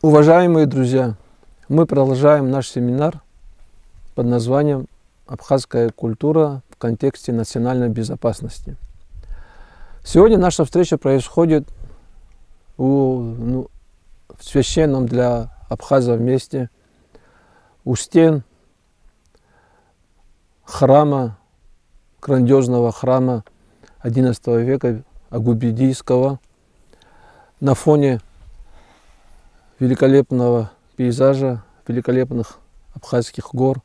Уважаемые друзья, мы продолжаем наш семинар под названием «Абхазская культура в контексте национальной безопасности». Сегодня наша встреча происходит в священном для абхазов месте, у стен храма, грандиозного храма XI века Агубидийского, на фоне великолепного пейзажа, великолепных абхазских гор.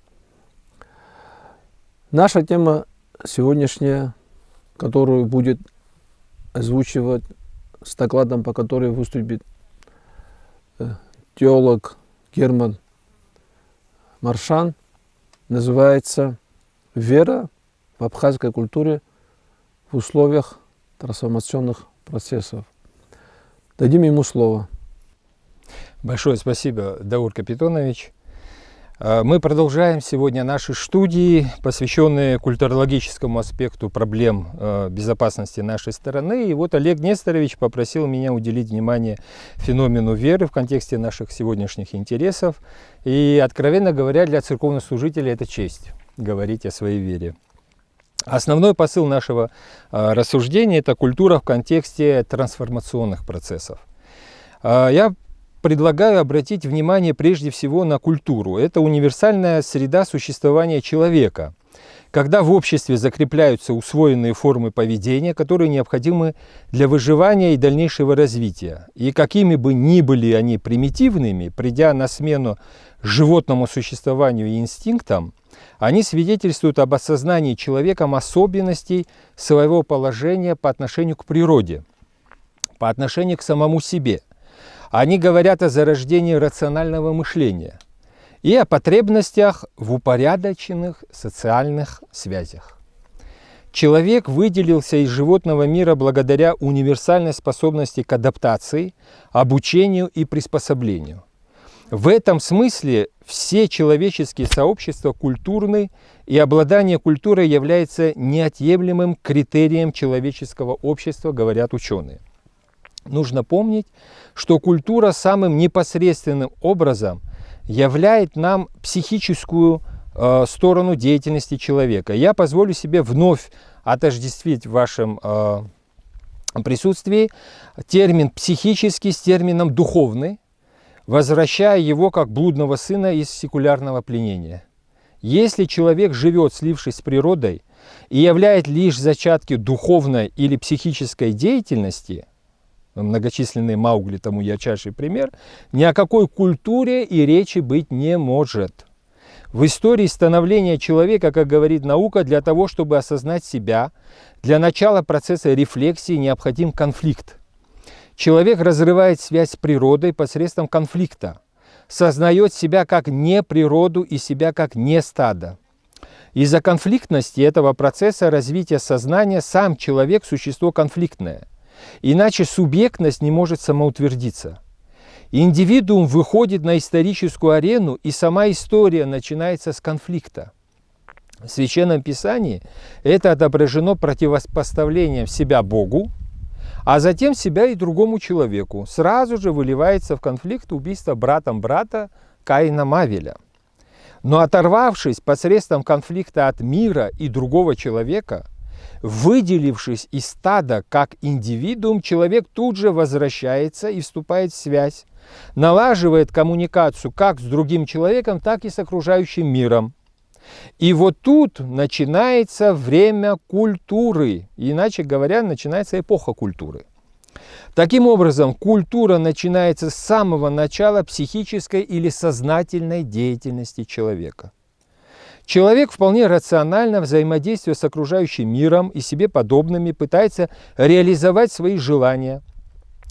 Наша тема сегодняшняя, которую будет озвучивать с докладом, по которой выступит теолог Герман Маршан, называется «Вера в абхазской культуре в условиях трансформационных процессов». Дадим ему слово. Большое спасибо, Даур Капитонович. Мы продолжаем сегодня наши студии, посвященные культурологическому аспекту проблем безопасности нашей страны. И вот Олег Несторович попросил меня уделить внимание феномену веры в контексте наших сегодняшних интересов. И, откровенно говоря, для церковнослужителей это честь говорить о своей вере. Основной посыл нашего рассуждения – это культура в контексте трансформационных процессов. Я предлагаю обратить внимание прежде всего на культуру. Это универсальная среда существования человека, когда в обществе закрепляются усвоенные формы поведения, которые необходимы для выживания и дальнейшего развития. И какими бы ни были они примитивными, придя на смену животному существованию и инстинктам, они свидетельствуют об осознании человеком особенностей своего положения по отношению к природе, по отношению к самому себе. Они говорят о зарождении рационального мышления и о потребностях в упорядоченных социальных связях. Человек выделился из животного мира благодаря универсальной способности к адаптации, обучению и приспособлению. В этом смысле все человеческие сообщества культурны, и обладание культурой является неотъемлемым критерием человеческого общества, говорят ученые. Нужно помнить, что культура самым непосредственным образом являет нам психическую сторону деятельности человека. Я позволю себе вновь отождествить в вашем присутствии термин «психический» с термином «духовный», возвращая его как блудного сына из секулярного пленения. Если человек живет, слившись с природой, и являет лишь зачатки духовной или психической деятельности, многочисленные Маугли тому ярчайший пример, ни о какой культуре и речи быть не может. В истории становления человека, как говорит наука, для того, чтобы осознать себя, для начала процесса рефлексии необходим конфликт. Человек разрывает связь с природой посредством конфликта, сознает себя как не природу и себя как не стадо. Из-за конфликтности этого процесса развития сознания сам человек – существо конфликтное. Иначе субъектность не может самоутвердиться. Индивидуум выходит на историческую арену, и сама история начинается с конфликта. В Священном Писании это отображено противопоставлением себя Богу, а затем себя и другому человеку. Сразу же выливается в конфликт убийство братом брата Каина Мавеля. Но оторвавшись посредством конфликта от мира и другого человека, выделившись из стада как индивидуум, человек тут же возвращается и вступает в связь, налаживает коммуникацию как с другим человеком, так и с окружающим миром. И вот тут начинается время культуры, иначе говоря, начинается эпоха культуры. Таким образом, культура начинается с самого начала психической или сознательной деятельности человека. Человек вполне рационально, взаимодействуя с окружающим миром и себе подобными, пытается реализовать свои желания,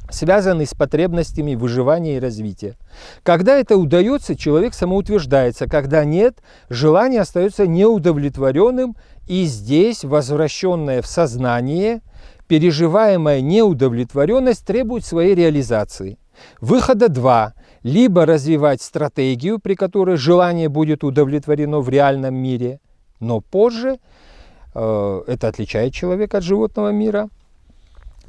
связанные с потребностями выживания и развития. Когда это удается, человек самоутверждается. Когда нет, желание остается неудовлетворенным, и здесь, возвращенное в сознание, переживаемая неудовлетворенность требует своей реализации. Выхода два. Либо развивать стратегию, при которой желание будет удовлетворено в реальном мире, но позже это отличает человека от животного мира.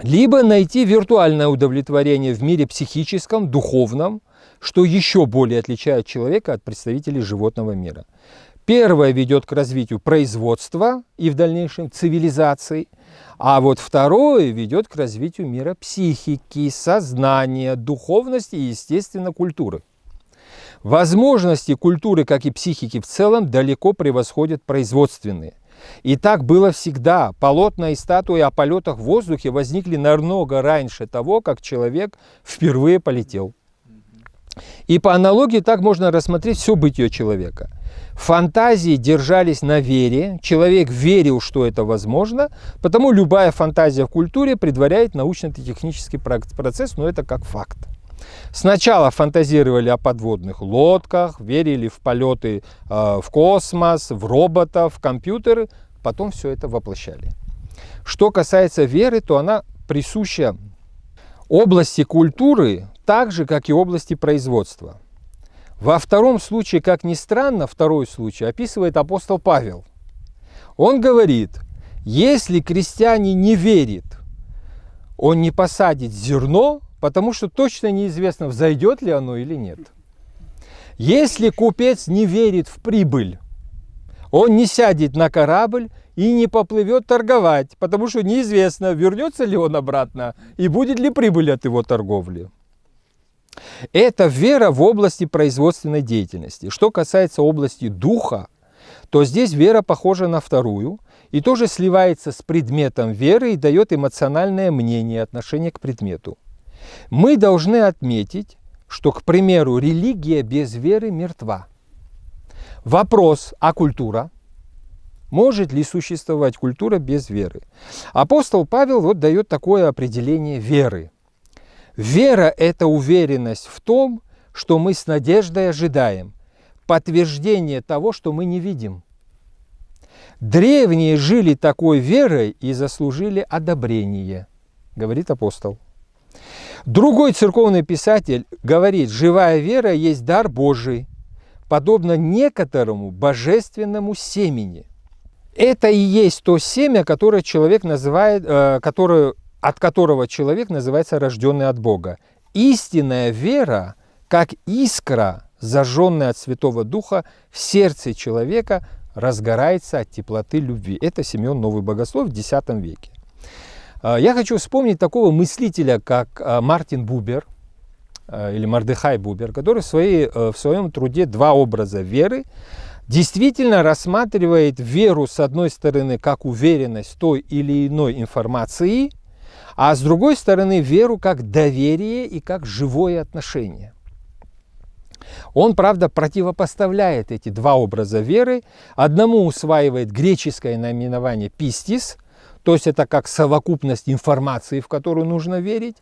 либо найти виртуальное удовлетворение в мире психическом, духовном, что еще более отличает человека от представителей животного мира. Первое ведет к развитию производства и в дальнейшем цивилизации, а вот второе ведет к развитию мира психики, сознания, духовности и, естественно, культуры. Возможности культуры, как и психики в целом, далеко превосходят производственные. И так было всегда. Полотна и статуи о полетах в воздухе возникли намного раньше того, как человек впервые полетел. И по аналогии так можно рассмотреть все бытие человека. Фантазии держались на вере, человек верил, что это возможно, потому любая фантазия в культуре предваряет научно-технический процесс, но это как факт. Сначала фантазировали о подводных лодках, верили в полеты в космос, в роботов, в компьютеры, потом все это воплощали. Что касается веры, то она присуща области культуры так же, как и области производства. Во втором случае, как ни странно, второй случай описывает апостол Павел. Он говорит, если крестьянин не верит, он не посадит зерно, потому что точно неизвестно, взойдет ли оно или нет. Если купец не верит в прибыль, он не сядет на корабль и не поплывет торговать, потому что неизвестно, вернется ли он обратно и будет ли прибыль от его торговли. Это вера в области производственной деятельности. Что касается области духа, то здесь вера похожа на вторую и тоже сливается с предметом веры и дает эмоциональное мнение, отношение к предмету. Мы должны отметить, что, к примеру, религия без веры мертва. Вопрос, а культура? Может ли существовать культура без веры? Апостол Павел вот дает такое определение веры. Вера – это уверенность в том, что мы с надеждой ожидаем, подтверждение того, что мы не видим. Древние жили такой верой и заслужили одобрение, говорит апостол. Другой церковный писатель говорит, живая вера есть дар Божий, подобно некоторому божественному семени. Это и есть то семя, которое человек называет, от которого человек называется рожденный от Бога. Истинная вера, как искра, зажженная от Святого Духа, в сердце человека разгорается от теплоты любви. Это Симеон Новый Богослов в X веке. Я хочу вспомнить такого мыслителя, как Мартин Бубер, или Мордехай Бубер, который в своем труде «Два образа веры» действительно рассматривает веру, с одной стороны, как уверенность той или иной информации, а с другой стороны, веру как доверие и как живое отношение. Он, правда, противопоставляет эти два образа веры. Одному усваивает греческое наименование «пистис», то есть это как совокупность информации, в которую нужно верить,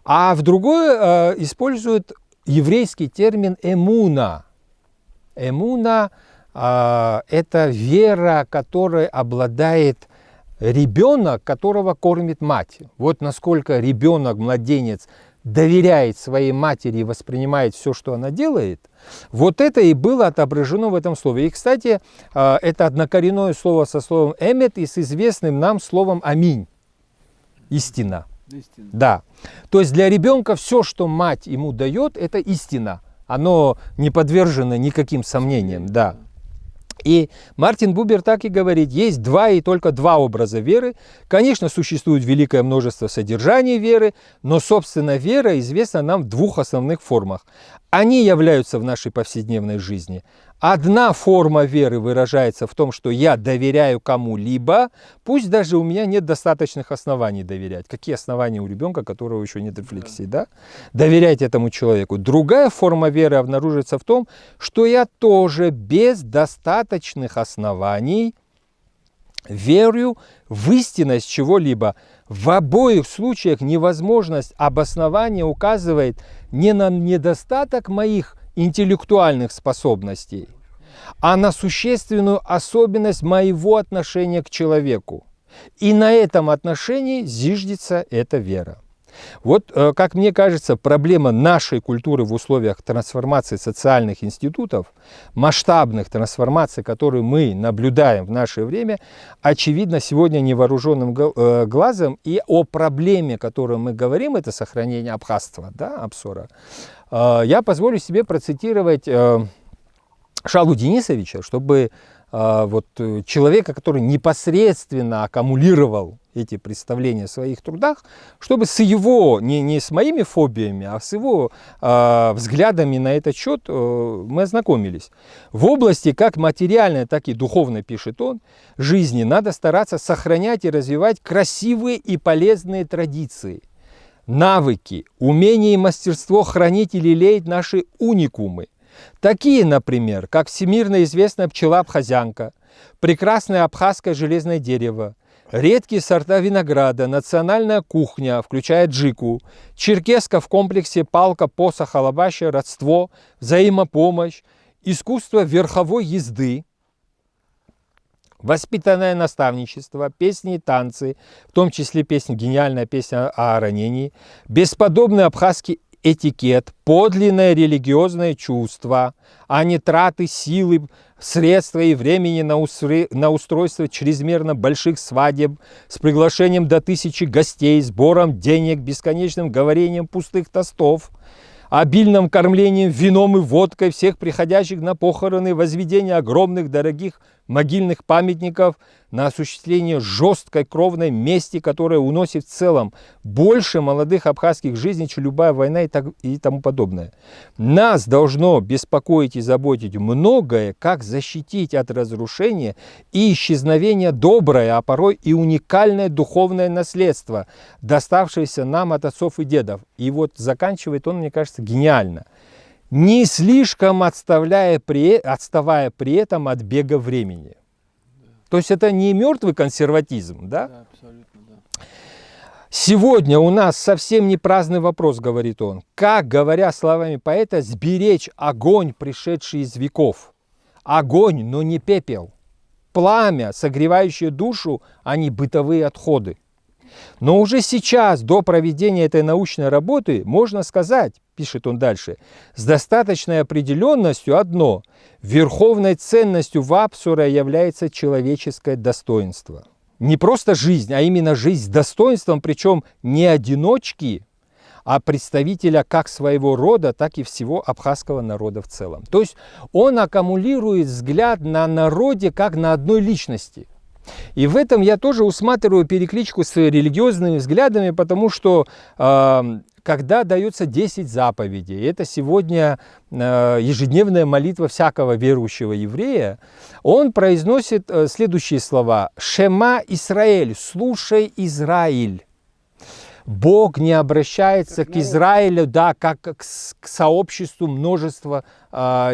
а в другое использует еврейский термин «эмуна». «Эмуна» это вера, которой обладает ребенок, которого кормит мать. Вот насколько ребенок, младенец, доверяет своей матери и воспринимает все, что она делает, вот это и было отображено в этом слове. И, кстати, это однокоренное слово со словом «эмет» и с известным нам словом «аминь». Истина. Истина. Да. То есть для ребенка все, что мать ему дает, это истина. Оно не подвержено никаким сомнениям. Да. И Мартин Бубер так и говорит, есть только два образа веры. Конечно, существует великое множество содержаний веры, но, собственно, вера известна нам в двух основных формах. Они являются в нашей повседневной жизни. Одна форма веры выражается в том, что я доверяю кому-либо, пусть даже у меня нет достаточных оснований доверять. Какие основания у ребенка, у которого еще нет рефлексии, да? Доверять этому человеку. Другая форма веры обнаруживается в том, что я тоже без достаточных оснований верю в истинность чего-либо. В обоих случаях невозможность обоснования указывает не на недостаток моих интеллектуальных способностей, а на существенную особенность моего отношения к человеку. И на этом отношении зиждется эта вера. Вот, как мне кажется, проблема нашей культуры в условиях трансформации социальных институтов, масштабных трансформаций, которые мы наблюдаем в наше время, очевидно сегодня невооруженным глазом. И о проблеме, о которой мы говорим, это сохранение абхазства, да, Апсора, я позволю себе процитировать Шалву Денисовича, чтобы вот человека, который непосредственно аккумулировал эти представления в своих трудах, чтобы с его, не с моими фобиями, а с его взглядами на этот счет мы ознакомились. В области как материальной, так и духовной, пишет он, жизни надо стараться сохранять и развивать красивые и полезные традиции, навыки, умение и мастерство хранить и лелеять наши уникумы. Такие, например, как всемирно известная пчела-абхазянка, прекрасное абхазское железное дерево, редкие сорта винограда, национальная кухня, включая джику, черкеска в комплексе палка, посох, алабаща, родство, взаимопомощь, искусство верховой езды, воспитанное наставничество, песни и танцы, в том числе гениальная песня о ранении, бесподобный абхазский этикет, подлинное религиозное чувство, а не траты силы, средства и времени на устройство чрезмерно больших свадеб с приглашением до 1000 гостей, сбором денег, бесконечным говорением пустых тостов, обильным кормлением вином и водкой всех приходящих на похороны, возведение огромных дорогих могильных памятников, на осуществление жесткой кровной мести, которая уносит в целом больше молодых абхазских жизней, чем любая война и тому подобное. Нас должно беспокоить и заботить многое, как защитить от разрушения и исчезновения доброе, а порой и уникальное духовное наследство, доставшееся нам от отцов и дедов. И вот заканчивает он, мне кажется, гениально. Не слишком отставая при этом от бега времени. То есть это не мертвый консерватизм, да? Да, абсолютно, да. Сегодня у нас совсем не праздный вопрос, говорит он. Как, говоря словами поэта, сберечь огонь, пришедший из веков? Огонь, но не пепел. Пламя, согревающее душу, а не бытовые отходы. Но уже сейчас, до проведения этой научной работы, можно сказать, пишет он дальше, с достаточной определенностью одно: верховной ценностью в Апсуре является человеческое достоинство. Не просто жизнь, а именно жизнь с достоинством, причем не одиночки, а представителя как своего рода, так и всего абхазского народа в целом. То есть он аккумулирует взгляд на народе как на одной личности. И в этом я тоже усматриваю перекличку с религиозными взглядами, потому что когда дается 10 заповедей, это сегодня ежедневная молитва всякого верующего еврея, он произносит следующие слова: «Шема Исраэль», «слушай, Израиль». Бог не обращается к Израилю, да, как к сообществу множества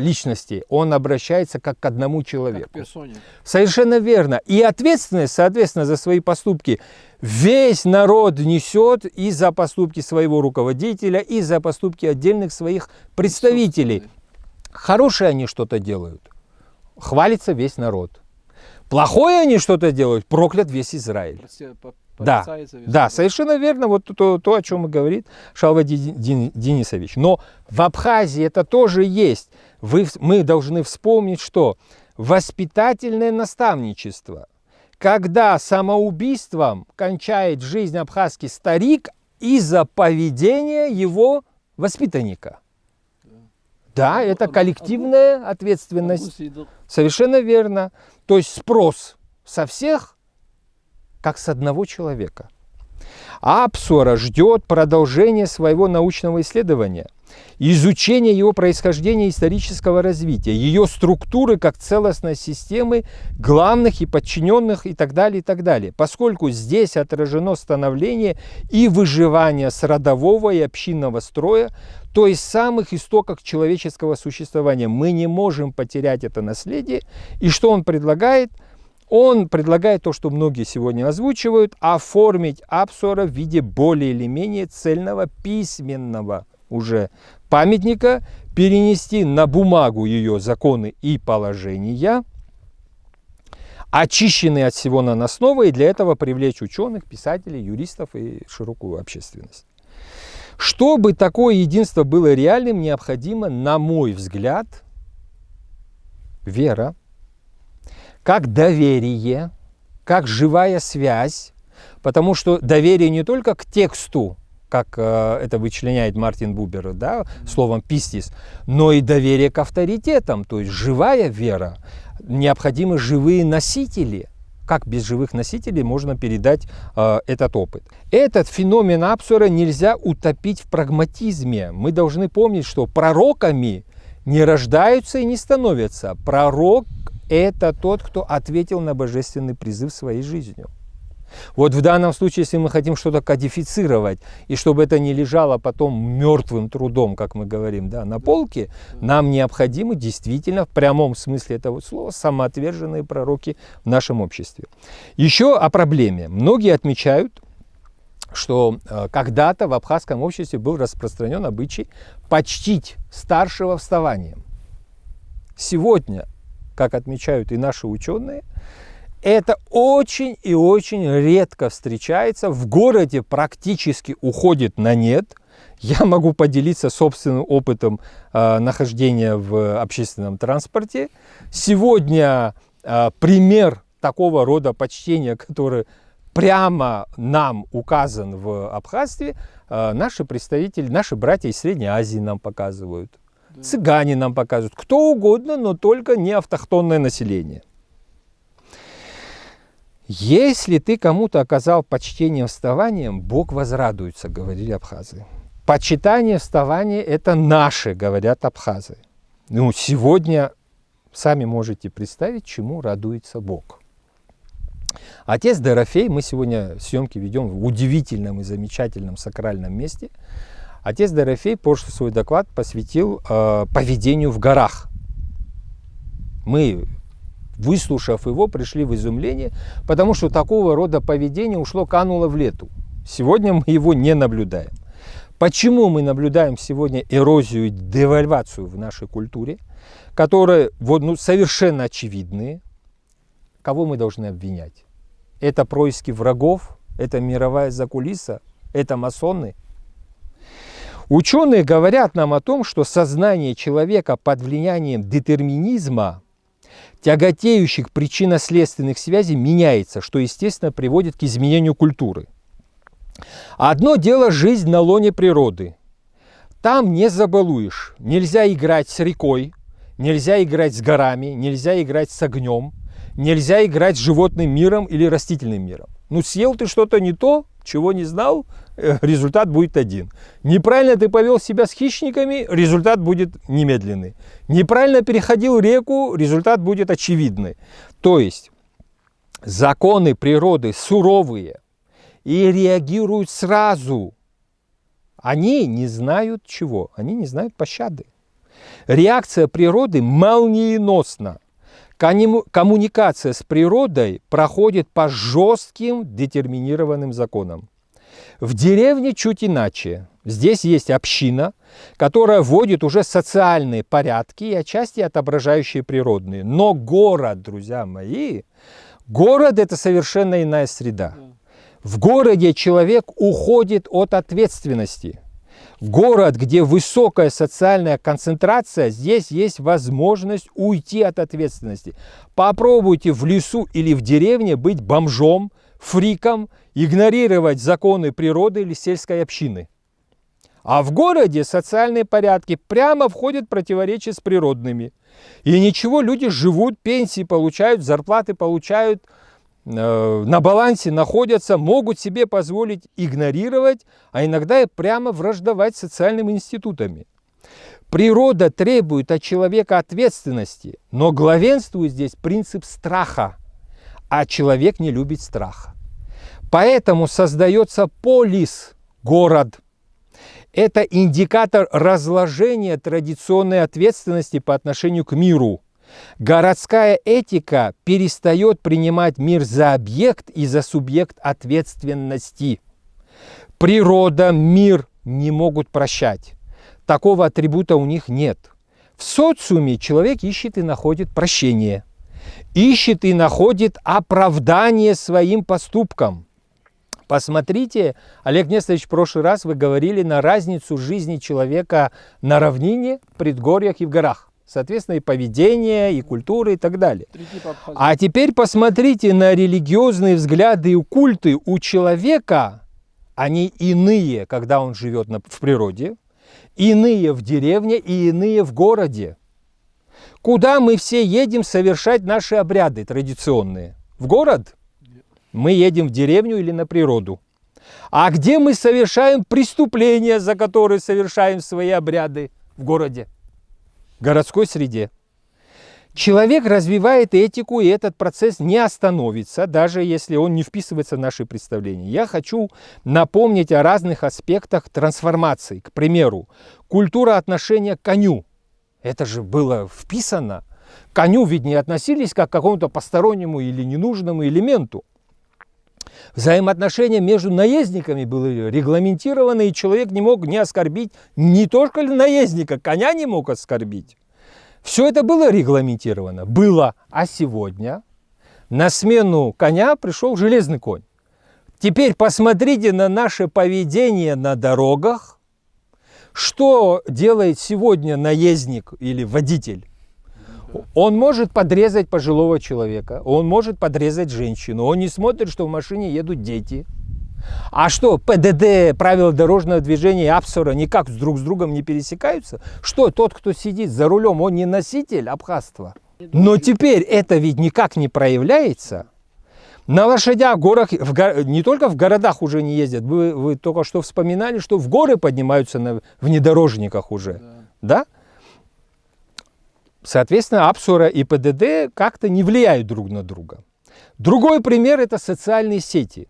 личностей. Он обращается как к одному человеку. Как к персоне. Совершенно верно. И ответственность, соответственно, за свои поступки весь народ несет и за поступки своего руководителя, и за поступки отдельных своих представителей. Хорошие они что-то делают, хвалится весь народ. Плохое они что-то делают, проклят весь Израиль. Да, да, совершенно верно, вот то, о чем и говорит Шалва Денисович. Но в Абхазии это тоже есть. Мы должны вспомнить, что воспитательное наставничество, когда самоубийством кончает жизнь абхазский старик из-за поведения его воспитанника. Да, это коллективная ответственность. Совершенно верно. То есть спрос со всех, как с одного человека. Апсора ждет продолжения своего научного исследования, изучения его происхождения и исторического развития, ее структуры как целостной системы главных и подчиненных и так далее, поскольку здесь отражено становление и выживание с родового и общинного строя, то есть самых истоков человеческого существования. Мы не можем потерять это наследие. И что он предлагает? Он предлагает то, что многие сегодня озвучивают: оформить Апсора в виде более или менее цельного письменного уже памятника, перенести на бумагу ее законы и положения, очищенные от всего наносного, и для этого привлечь ученых, писателей, юристов и широкую общественность. Чтобы такое единство было реальным, необходимо, на мой взгляд, вера, как доверие, как живая связь, потому что доверие не только к тексту, как это вычленяет Мартин Бубер, да, словом «пистис», но и доверие к авторитетам, то есть живая вера. Необходимы живые носители. Как без живых носителей можно передать этот опыт? Этот феномен Апсура нельзя утопить в прагматизме. Мы должны помнить, что пророками не рождаются и не становятся. Пророк – это тот, кто ответил на божественный призыв своей жизнью. Вот в данном случае, если мы хотим что-то кодифицировать, и чтобы это не лежало потом мертвым трудом, как мы говорим, да, на полке, нам необходимы действительно, в прямом смысле этого слова, самоотверженные пророки в нашем обществе. Еще о проблеме. Многие отмечают, что когда-то в абхазском обществе был распространен обычай почтить старшего вставанием. Сегодня, как отмечают и наши ученые, это очень и очень редко встречается. В городе практически уходит на нет. Я могу поделиться собственным опытом нахождения в общественном транспорте. Сегодня пример такого рода почтения, который прямо нам указан в абхазстве, наши представители, наши братья из Средней Азии нам показывают. Цыгане нам показывают. Кто угодно, но только не автохтонное население. Если ты кому-то оказал почтение вставанием, Бог возрадуется, говорили абхазы. Почитание вставания – это наше, говорят абхазы. Ну, сегодня сами можете представить, чему радуется Бог. Отец Дорофей, мы сегодня съемки ведем в удивительном и замечательном сакральном месте. Отец Дорофей прошлый свой доклад посвятил поведению в горах. Мы, выслушав его, пришли в изумление, потому что такого рода поведение кануло в лету. Сегодня мы его не наблюдаем. Почему мы наблюдаем сегодня эрозию и девальвацию в нашей культуре, которые совершенно очевидные? Кого мы должны обвинять? Это происки врагов, это мировая закулиса, это масоны. Ученые говорят нам о том, что сознание человека под влиянием детерминизма, тяготеющих причинно-следственных связей, меняется, что, естественно, приводит к изменению культуры. Одно дело жизнь на лоне природы. Там не забалуешь. Нельзя играть с рекой, нельзя играть с горами, нельзя играть с огнем, нельзя играть с животным миром или растительным миром. Ну, съел ты что-то не то, чего не знал, результат будет один. Неправильно ты повел себя с хищниками, результат будет немедленный. Неправильно переходил реку, результат будет очевидный. То есть законы природы суровые и реагируют сразу. Они не знают чего? Они не знают пощады. Реакция природы молниеносна. Коммуникация с природой проходит по жестким детерминированным законам. В деревне чуть иначе. Здесь есть община, которая вводит уже социальные порядки и отчасти отображающие природные. Но город, друзья мои, город – это совершенно иная среда. В городе человек уходит от ответственности. Город, где высокая социальная концентрация, здесь есть возможность уйти от ответственности. Попробуйте в лесу или в деревне быть бомжом, фриком, игнорировать законы природы или сельской общины. А в городе социальные порядки прямо входят в противоречие с природными. И ничего, люди живут, пенсии получают, зарплаты получают, на балансе находятся, могут себе позволить игнорировать, а иногда и прямо враждовать с социальными институтами. Природа требует от человека ответственности, но главенствует здесь принцип страха, а человек не любит страха. Поэтому создается полис, город. Это индикатор разложения традиционной ответственности по отношению к миру. Городская этика перестает принимать мир за объект и за субъект ответственности. Природа, мир не могут прощать. Такого атрибута у них нет. В социуме человек ищет и находит прощение. Ищет и находит оправдание своим поступкам. Посмотрите, Олег Несторович, в прошлый раз вы говорили на разницу жизни человека на равнине, предгорьях и в горах. Соответственно, и поведение, и культура, и так далее. А теперь посмотрите на религиозные взгляды и культы у человека. Они иные, когда он живет в природе, иные в деревне и иные в городе. Куда мы все едем совершать наши обряды традиционные? В город? Мы едем в деревню или на природу. А где мы совершаем преступления, за которые совершаем свои обряды? В городе. В городской среде. Человек развивает этику, и этот процесс не остановится, даже если он не вписывается в наши представления. Я хочу напомнить о разных аспектах трансформации. К примеру, культура отношения к коню. Это же было вписано. К коню ведь не относились как к какому-то постороннему или ненужному элементу. Взаимоотношения между наездниками были регламентированы, и человек не мог не оскорбить не только наездника, коня не мог оскорбить. Все это было регламентировано. Было. А сегодня на смену коня пришел железный конь. Теперь посмотрите на наше поведение на дорогах. Что делает сегодня наездник или водитель? Он может подрезать пожилого человека, он может подрезать женщину, он не смотрит, что в машине едут дети. А что, ПДД, правила дорожного движения и Апсора никак друг с другом не пересекаются? Что, тот, кто сидит за рулем, он не носитель абхазства? Но теперь это ведь никак не проявляется. На лошадях в горах, не только в городах уже не ездят. Вы только что вспоминали, что в горы поднимаются на внедорожниках уже. Да? Соответственно, Апсора и ПДД как-то не влияют друг на друга. Другой пример – это социальные сети.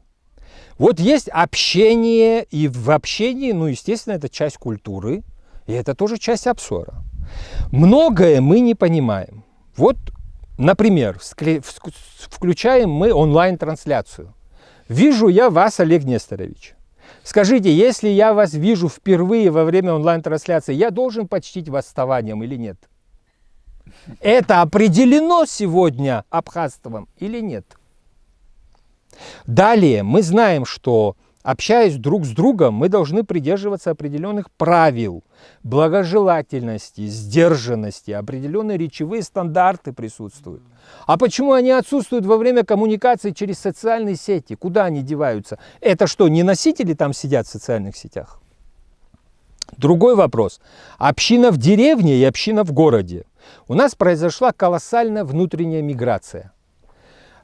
Вот есть общение, и в общении, ну, естественно, это часть культуры, и это тоже часть Апсора. Многое мы не понимаем. Вот, например, включаем мы онлайн-трансляцию. Вижу я вас, Олег Несторович. Скажите, если я вас вижу впервые во время онлайн-трансляции, я должен почтить вас вставанием или нет? Это определено сегодня абхазством или нет? Далее, мы знаем, что, общаясь друг с другом, мы должны придерживаться определенных правил, благожелательности, сдержанности, определенные речевые стандарты присутствуют. А почему они отсутствуют во время коммуникации через социальные сети? Куда они деваются? Это что, не носители там сидят в социальных сетях? Другой вопрос. Община в деревне и община в городе. У нас произошла колоссальная внутренняя миграция.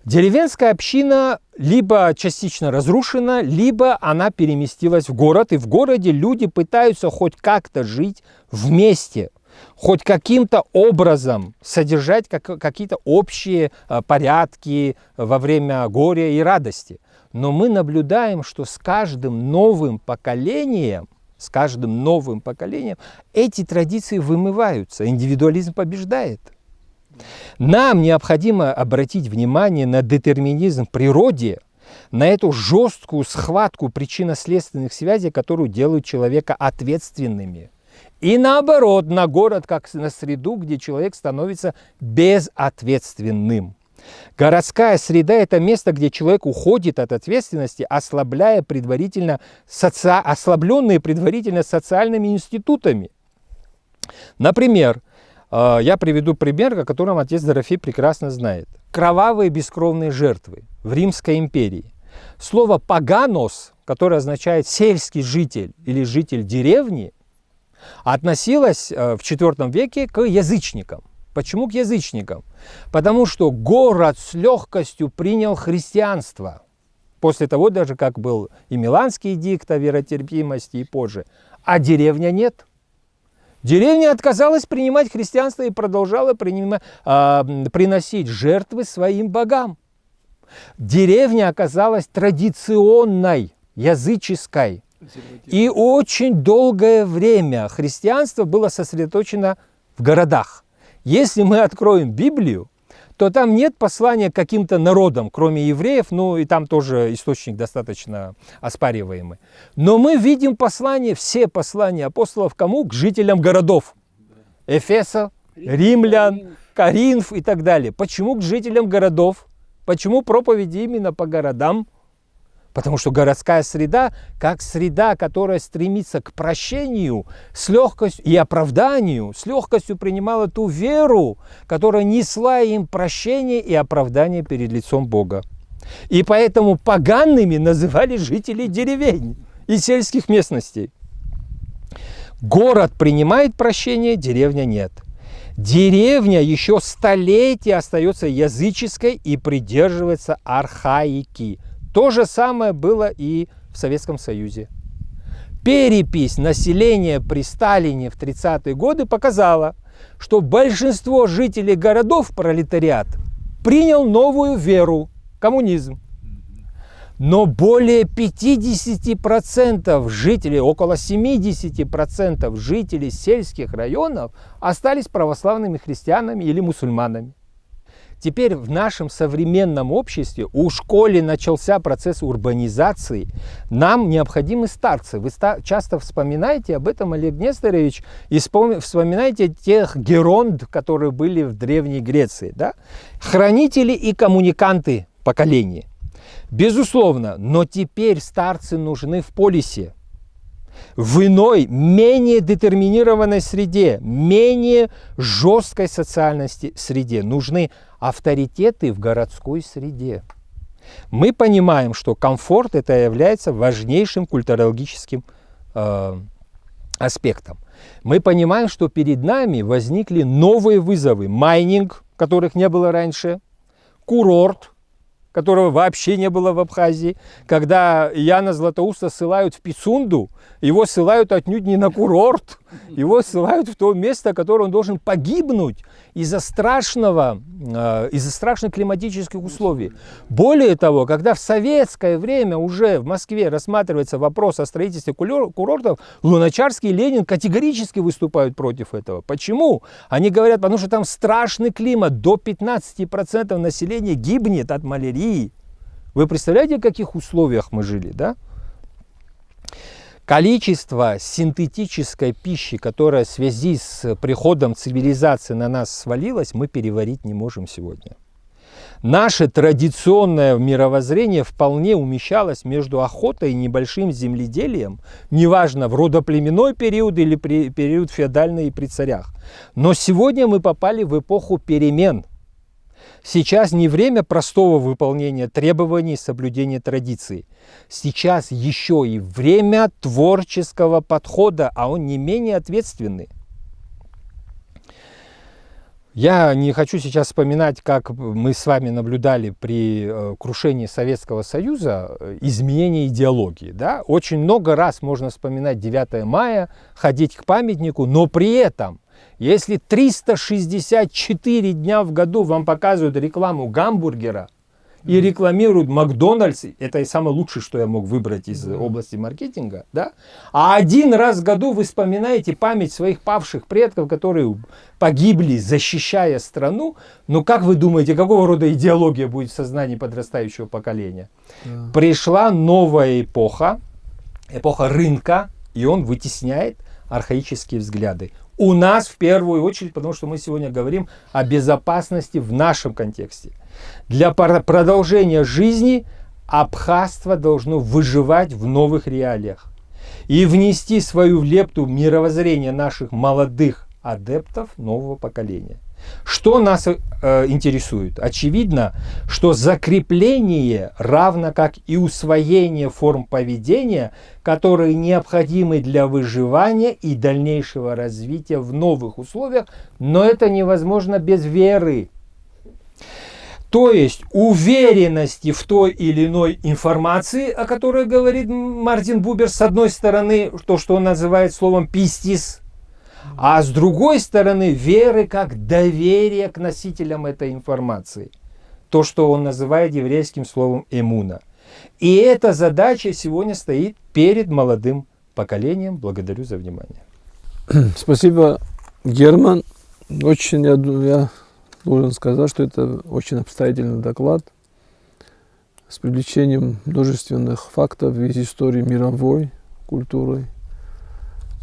Деревенская община либо частично разрушена, либо она переместилась в город. И в городе люди пытаются хоть как-то жить вместе, хоть каким-то образом содержать какие-то общие порядки во время горя и радости. Но мы наблюдаем, что с каждым новым поколением эти традиции вымываются, индивидуализм побеждает. Нам необходимо обратить внимание на детерминизм в природе, на эту жесткую схватку причинно-следственных связей, которую делают человека ответственными. И наоборот, на город, как на среду, где человек становится безответственным. Городская среда – это место, где человек уходит от ответственности, ослабленные предварительно социальными институтами. Например, я приведу пример, о котором отец Дорофей прекрасно знает. Кровавые бескровные жертвы в Римской империи. Слово «паганос», которое означает «сельский житель» или «житель деревни», относилось в IV веке к язычникам. Почему к язычникам? Потому что город с легкостью принял христианство. После того даже, как был и Миланский эдикт о веротерпимости и позже. А деревня нет. Деревня отказалась принимать христианство и продолжала приносить жертвы своим богам. Деревня оказалась традиционной, языческой. И очень долгое время христианство было сосредоточено в городах. Если мы откроем Библию, то там нет послания к каким-то народам, кроме евреев, ну и там тоже источник достаточно оспариваемый. Но мы видим послания, все послания апостолов кому? К жителям городов. Эфеса, римлян, Коринф и так далее. Почему к жителям городов? Почему проповеди именно по городам? Потому что городская среда, как среда, которая стремится к прощению с легкостью и оправданию, с легкостью принимала ту веру, которая несла им прощение и оправдание перед лицом Бога. И поэтому погаными называли жителей деревень и сельских местностей. Город принимает прощение, деревня нет. Деревня еще столетия остается языческой и придерживается архаики. То же самое было и в Советском Союзе. Перепись населения при Сталине в 30-е годы показала, что большинство жителей городов, пролетариат, принял новую веру – коммунизм. Но более 50% жителей, около 70% жителей сельских районов остались православными христианами или мусульманами. Теперь в нашем современном обществе у школы начался процесс урбанизации. Нам необходимы старцы. Вы часто вспоминаете об этом, Олег Несторович, и вспоминаете тех геронд, которые были в Древней Греции. Да? Хранители и коммуниканты поколений. Безусловно, но теперь старцы нужны в полисе. В иной, менее детерминированной среде, менее жесткой социальной среде нужны авторитеты в городской среде. Мы понимаем, что комфорт это является важнейшим культурологическим аспектом. Мы понимаем, что перед нами возникли новые вызовы. Майнинг, которых не было раньше, курорт, которого вообще не было в Абхазии. Когда Яна Златоуста ссылают в Пицунду, его ссылают отнюдь не на курорт, его ссылают в то место, которое он должен погибнуть из-за страшных климатических условий. Более того, когда в советское время уже в Москве рассматривается вопрос о строительстве курортов, Луначарский и Ленин категорически выступают против этого. Почему? Они говорят, потому что там страшный климат, до 15% населения гибнет от малярии. Вы представляете, в каких условиях мы жили, да? Количество синтетической пищи, которая в связи с приходом цивилизации на нас свалилась, мы переварить не можем сегодня. Наше традиционное мировоззрение вполне умещалось между охотой и небольшим земледелием, неважно в родоплеменной период или период феодальный при царях. Но сегодня мы попали в эпоху перемен. Сейчас не время простого выполнения требований и соблюдения традиций. Сейчас еще и время творческого подхода, а он не менее ответственный. Я не хочу сейчас вспоминать, как мы с вами наблюдали при крушении Советского Союза изменение идеологии. Да? Очень много раз можно вспоминать 9 мая, ходить к памятнику, но при этом, если 364 дня в году вам показывают рекламу гамбургера и рекламируют Макдональдс, это и самое лучшее, что я мог выбрать из области маркетинга, да? А один раз в году вы вспоминаете память своих павших предков, которые погибли, защищая страну, ну как вы думаете, какого рода идеология будет в сознании подрастающего поколения? Пришла новая эпоха, эпоха рынка, и он вытесняет архаические взгляды. У нас в первую очередь, потому что мы сегодня говорим о безопасности в нашем контексте. Для продолжения жизни абхазство должно выживать в новых реалиях и внести свою лепту в мировоззрение наших молодых адептов нового поколения. Что нас интересует? Очевидно, что закрепление, равно как и усвоение форм поведения, которые необходимы для выживания и дальнейшего развития в новых условиях, но это невозможно без веры. То есть уверенности в той или иной информации, о которой говорит Мартин Бубер, с одной стороны, то, что он называет словом «пистис», а с другой стороны, веры как доверие к носителям этой информации. То, что он называет еврейским словом «эмуна». И эта задача сегодня стоит перед молодым поколением. Благодарю за внимание. Спасибо, Герман. Очень, я должен сказать, что это очень обстоятельный доклад с привлечением множественных фактов из истории мировой культуры,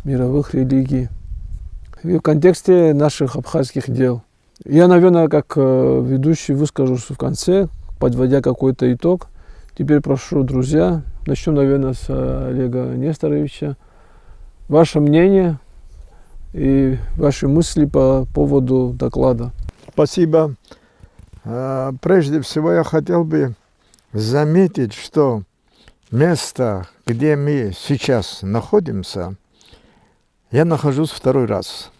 мировых религий. И в контексте наших абхазских дел. Я, наверное, как ведущий выскажусь в конце, подводя какой-то итог. Теперь прошу, друзья, начнем, наверное, с Олега Несторовича. Ваше мнение и ваши мысли по поводу доклада. Спасибо. Прежде всего я хотел бы заметить, что место, где мы сейчас находимся, я нахожусь второй раз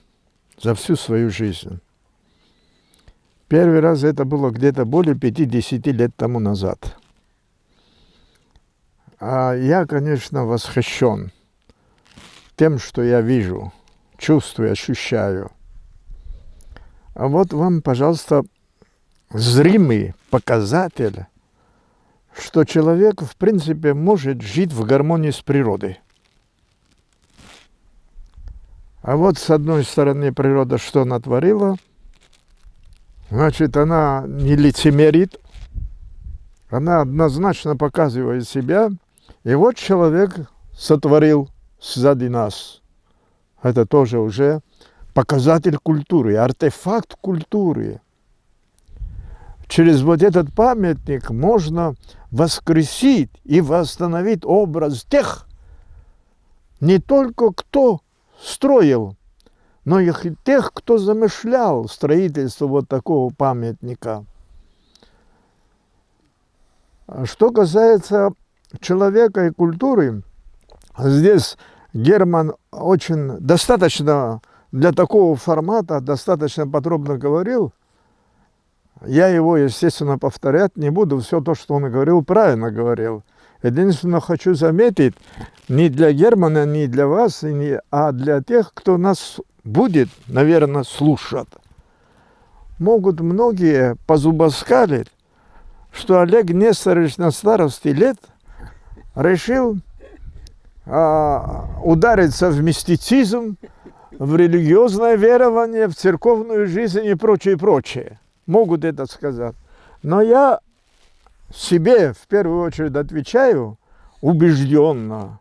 за всю свою жизнь. Первый раз это было где-то более 50 лет тому назад. Я, конечно, восхищен тем, что я вижу, чувствую, ощущаю. А вот вам, пожалуйста, зримый показатель, что человек, в принципе, может жить в гармонии с природой. А вот с одной стороны природа что натворила? Значит, она не лицемерит, она однозначно показывает себя. И вот человек сотворил сзади нас. Это тоже уже показатель культуры, артефакт культуры. Через вот этот памятник можно воскресить и восстановить образ тех, не только кто строил, но и тех, кто замышлял строительство вот такого памятника. Что касается человека и культуры, здесь Герман очень достаточно для такого формата, достаточно подробно говорил. Я его, естественно, повторять не буду. Все то, что он говорил, правильно говорил. Единственное, хочу заметить, не для Германа, не для вас, а для тех, кто нас будет, наверное, слушать. Могут многие позубоскалить, что Олег Несторович на старости лет решил удариться в мистицизм, в религиозное верование, в церковную жизнь и прочее, прочее. Могут это сказать. Но я себе в первую очередь отвечаю убежденно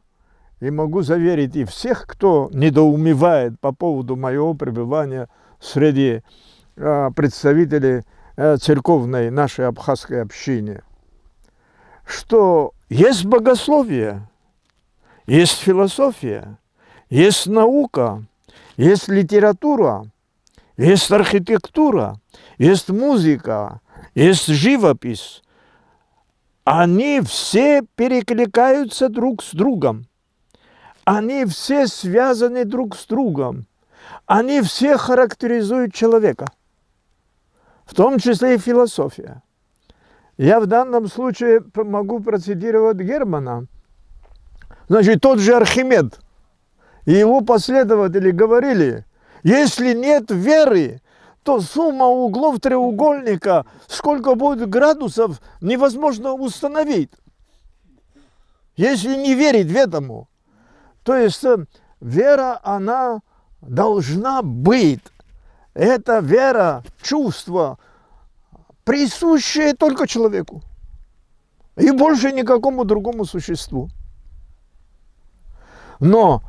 и могу заверить и всех, кто недоумевает по поводу моего пребывания среди представителей церковной нашей абхазской общины, что есть богословие, есть философия, есть наука, есть литература, есть архитектура, есть музыка, есть живопись. Они все перекликаются друг с другом. Они все связаны друг с другом. Они все характеризуют человека. В том числе и философия. Я в данном случае могу процитировать Германа. Значит, тот же Архимед и его последователи говорили, если нет веры, то сумма углов треугольника, сколько будет градусов, невозможно установить. Если не верить в этому. То есть вера, она должна быть. Это вера, чувство, присущее только человеку. И больше никакому другому существу. Но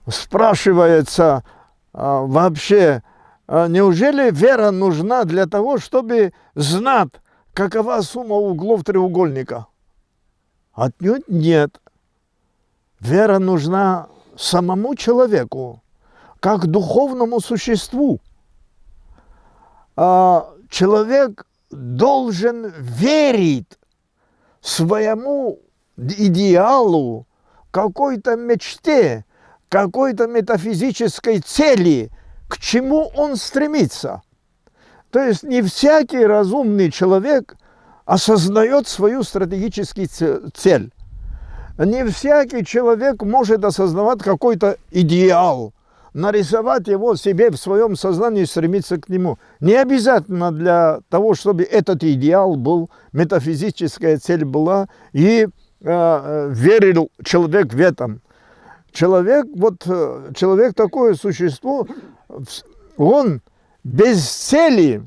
спрашивается вообще, неужели вера нужна для того, чтобы знать, какова сумма углов треугольника? Отнюдь нет. Вера нужна самому человеку, как духовному существу. Человек должен верить своему идеалу, какой-то мечте, какой-то метафизической цели, к чему он стремится. То есть не всякий разумный человек осознает свою стратегическую цель. Не всякий человек может осознавать какой-то идеал, нарисовать его себе в своем сознании и стремиться к нему. Не обязательно для того, чтобы этот идеал был, метафизическая цель была, и верил человек в этом. Человек такое существо, он без цели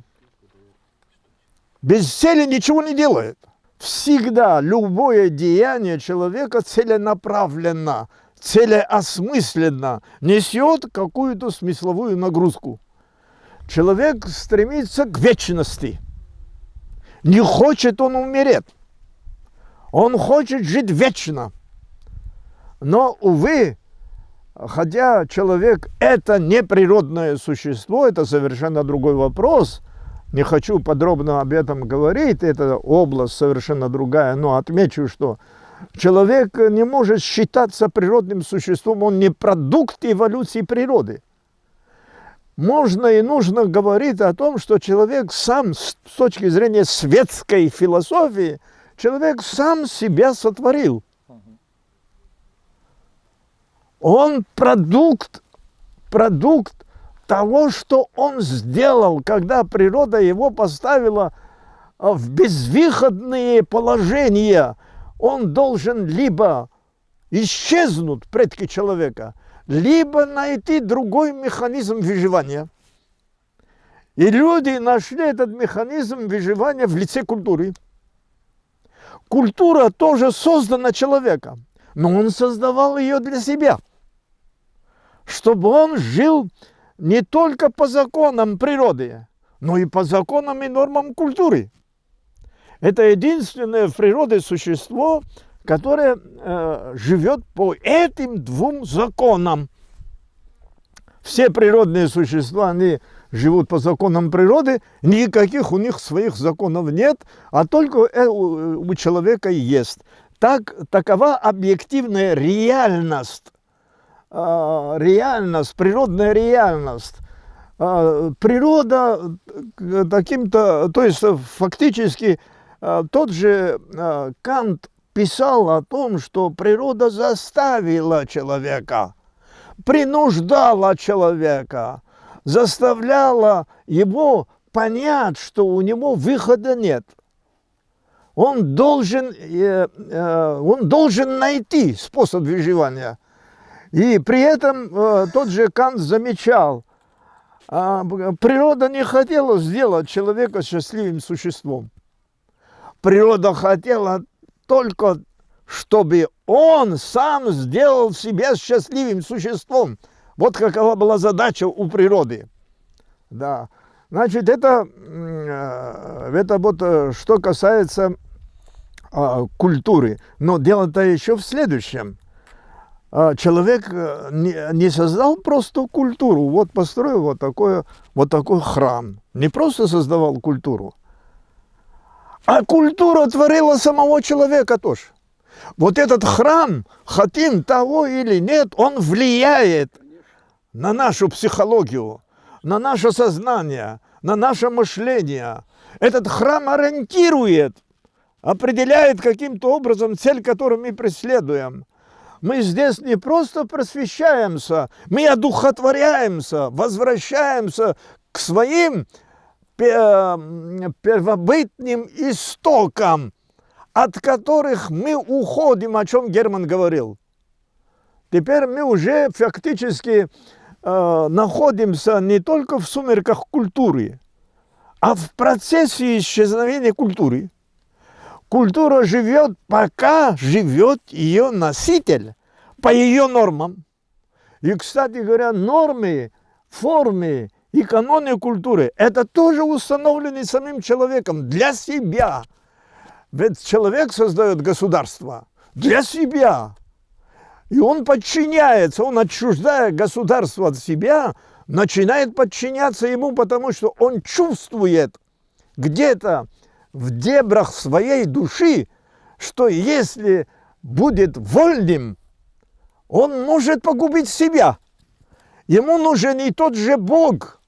ничего не делает. Всегда любое деяние человека целенаправленно, целеосмысленно, несет какую-то смысловую нагрузку. Человек стремится к вечности. Не хочет он умереть. Он хочет жить вечно. Но, увы, хотя человек – это не природное существо, это совершенно другой вопрос. Не хочу подробно об этом говорить, это область совершенно другая, но отмечу, что человек не может считаться природным существом, он не продукт эволюции природы. Можно и нужно говорить о том, что человек сам, с точки зрения светской философии, человек сам себя сотворил. Он продукт того, что он сделал, когда природа его поставила в безвыходные положения. Он должен либо исчезнуть, предки человека, либо найти другой механизм выживания. И люди нашли этот механизм выживания в лице культуры. Культура тоже создана человеком, но он создавал ее для себя, чтобы он жил не только по законам природы, но и по законам и нормам культуры. Это единственное в природе существо, которое живет по этим двум законам. Все природные существа, они живут по законам природы, никаких у них своих законов нет, а только у человека есть. Такова объективная реальность. Природная реальность. Природа таким-то, то есть фактически тот же Кант писал о том, что природа заставила человека, принуждала человека, заставляла его понять, что у него выхода нет. Он должен найти способ выживания. И при этом тот же Кант замечал, природа не хотела сделать человека счастливым существом. Природа хотела только, чтобы он сам сделал себя счастливым существом. Вот какова была задача у природы. Да. Значит, это вот что касается культуры. Но дело-то еще в следующем. Человек не создал просто культуру, вот построил вот такой храм. Не просто создавал культуру, а культура творила самого человека тоже. Вот этот храм, хотим того или нет, он влияет на нашу психологию, на наше сознание, на наше мышление. Этот храм ориентирует, определяет каким-то образом цель, которую мы преследуем. Мы здесь не просто просвещаемся, мы одухотворяемся, возвращаемся к своим первобытным истокам, от которых мы уходим, о чем Герман говорил. Теперь мы уже фактически находимся не только в сумерках культуры, а в процессе исчезновения культуры. Культура живет, пока живет ее носитель, по ее нормам. И, кстати говоря, нормы, формы и каноны культуры – это тоже установлены самим человеком для себя. Ведь человек создает государство для себя. И он подчиняется, он, отчуждая государство от себя, начинает подчиняться ему, потому что он чувствует где-то в дебрях своей души, что если будет вольным, он может погубить себя. Ему нужен и тот же Бог,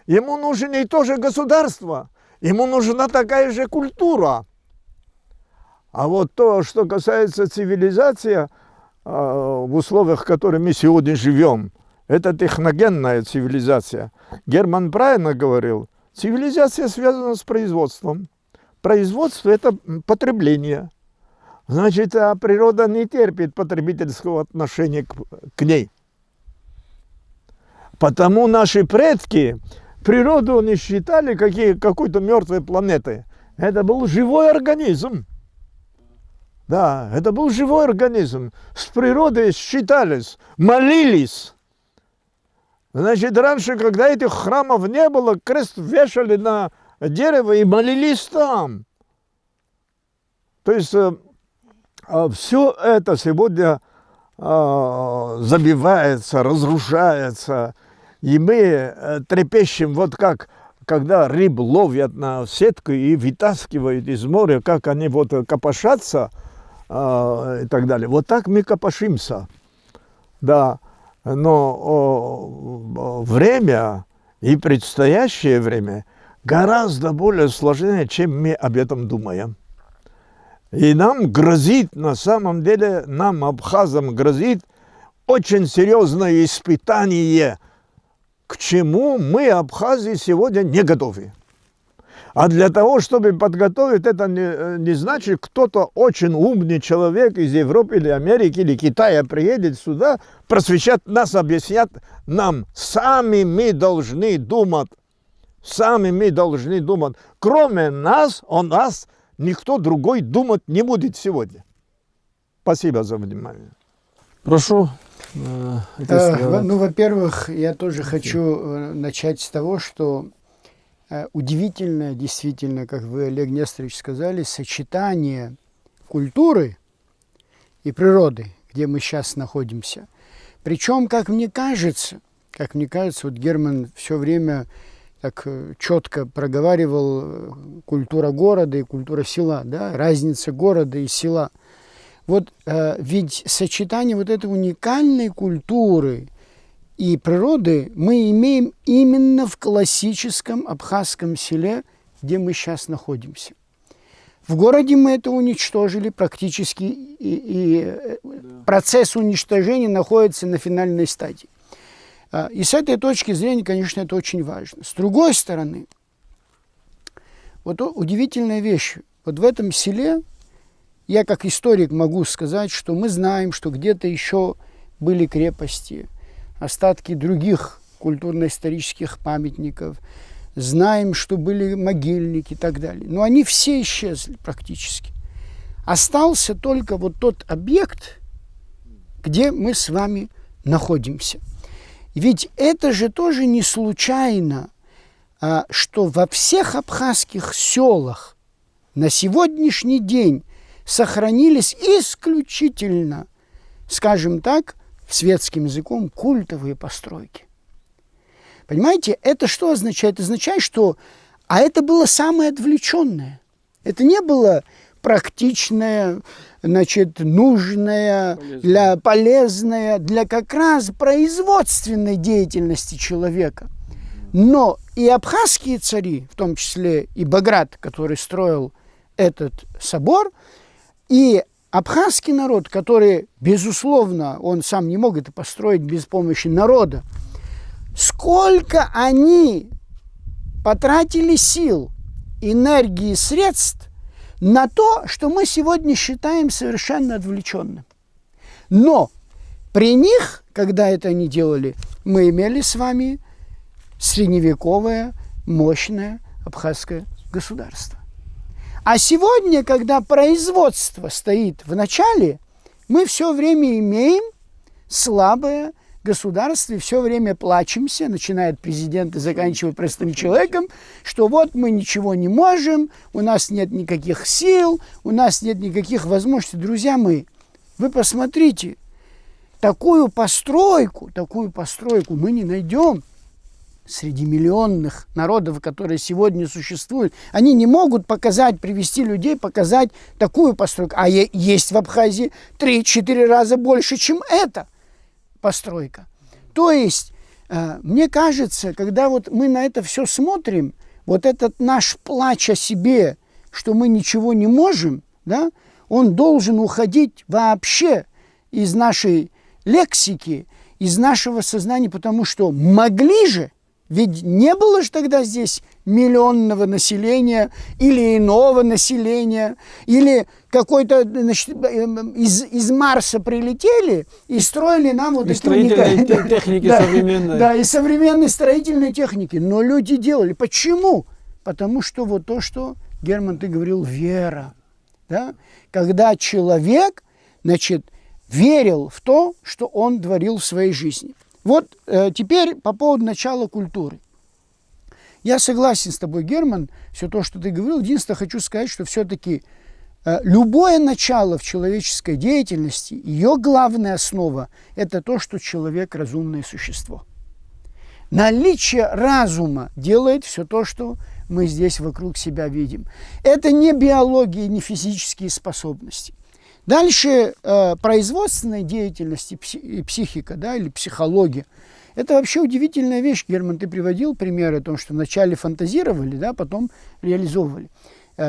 ему нужен и то же государство, ему нужна такая же культура. А вот то, что касается цивилизации, в условиях, в которых мы сегодня живем, это техногенная цивилизация. Герман правильно говорил, цивилизация связана с производством. Производство – это потребление. Значит, природа не терпит потребительского отношения к ней. Потому наши предки природу не считали какой-то мертвой планетой. Это был живой организм. Да, это был живой организм. С природой считались, молились. Значит, раньше, когда этих храмов не было, крест вешали на дерево и молились там. То есть все это сегодня забивается, разрушается. И мы трепещем, вот как, когда рыб ловят на сетку и вытаскивают из моря, как они вот копошатся и так далее. Вот так мы копошимся. Да. Но время и предстоящее время гораздо более сложнее, чем мы об этом думаем. И нам грозит, на самом деле, нам, абхазам, грозит очень серьезное испытание, к чему мы, абхазы, сегодня не готовы. А для того, чтобы подготовить, это не значит, кто-то очень умный человек из Европы или Америки или Китая приедет сюда, просвещать нас, объяснять нам. Сами мы должны думать. Сами мы должны думать. Кроме нас, о нас никто другой думать не будет сегодня. Спасибо за внимание. Прошу. Ну, во-первых, я тоже хочу начать с того, что удивительно, действительно, как вы, Олег Несторович, сказали, сочетание культуры и природы, где мы сейчас находимся. Причем, как мне кажется, вот Герман все время так четко проговаривал культура города и культура села, да, разница города и села. Вот ведь сочетание вот этой уникальной культуры и природы мы имеем именно в классическом абхазском селе, где мы сейчас находимся. В городе мы это уничтожили практически, и процесс уничтожения находится на финальной стадии. И с этой точки зрения, конечно, это очень важно. С другой стороны, вот удивительная вещь. Вот в этом селе, я как историк могу сказать, что мы знаем, что где-то еще были крепости, остатки других культурно-исторических памятников, знаем, что были могильники и так далее. Но они все исчезли практически. Остался только вот тот объект, где мы с вами находимся. Ведь это же тоже не случайно, что во всех абхазских селах на сегодняшний день сохранились исключительно, скажем так, светским языком, культовые постройки. Понимаете, это что означает? Это означает, что... А это было самое отвлеченное. Это не было практичное, значит, нужное, полезное для как раз производственной деятельности человека. Но и абхазские цари, в том числе и Баграт, который строил этот собор, и абхазский народ, который, безусловно, он сам не мог это построить без помощи народа, сколько они потратили сил, энергии, средств на то, что мы сегодня считаем совершенно отвлеченным. Но при них, когда это они делали, мы имели с вами средневековое, мощное абхазское государство. А сегодня, когда производство стоит в начале, мы все время имеем слабое государство и все время плачемся, начиная от президента и заканчивая простым человеком, что вот мы ничего не можем, у нас нет никаких сил, у нас нет никаких возможностей. Друзья мои, вы посмотрите, такую постройку мы не найдем среди миллионных народов, которые сегодня существуют. Они не могут привести людей, показать такую постройку. А есть в Абхазии 3-4 раза больше, чем эта постройка. То есть, мне кажется, когда вот мы на это все смотрим, вот этот наш плач о себе, что мы ничего не можем, да, он должен уходить вообще из нашей лексики, из нашего сознания, потому что могли же, ведь не было же тогда здесь миллионного населения или иного населения, или какой-то, значит, из Марса прилетели и строили нам вот И такие строительной техники современной. Да, и современной строительной техники. Но люди делали. Почему? Потому что вот то, что, Герман, ты говорил, вера. Да? Когда человек, значит, верил в то, что он творил в своей жизни. Вот теперь по поводу начала культуры. Я согласен с тобой, Герман, все то, что ты говорил. Единственное, хочу сказать, что все-таки любое начало в человеческой деятельности, ее главная основа – это то, что человек – разумное существо. Наличие разума делает все то, что мы здесь вокруг себя видим. Это не биология, не физические способности. Дальше производственная деятельность и психика, да, или психология. Это вообще удивительная вещь. Герман, ты приводил примеры о том, что вначале фантазировали, да, потом реализовывали.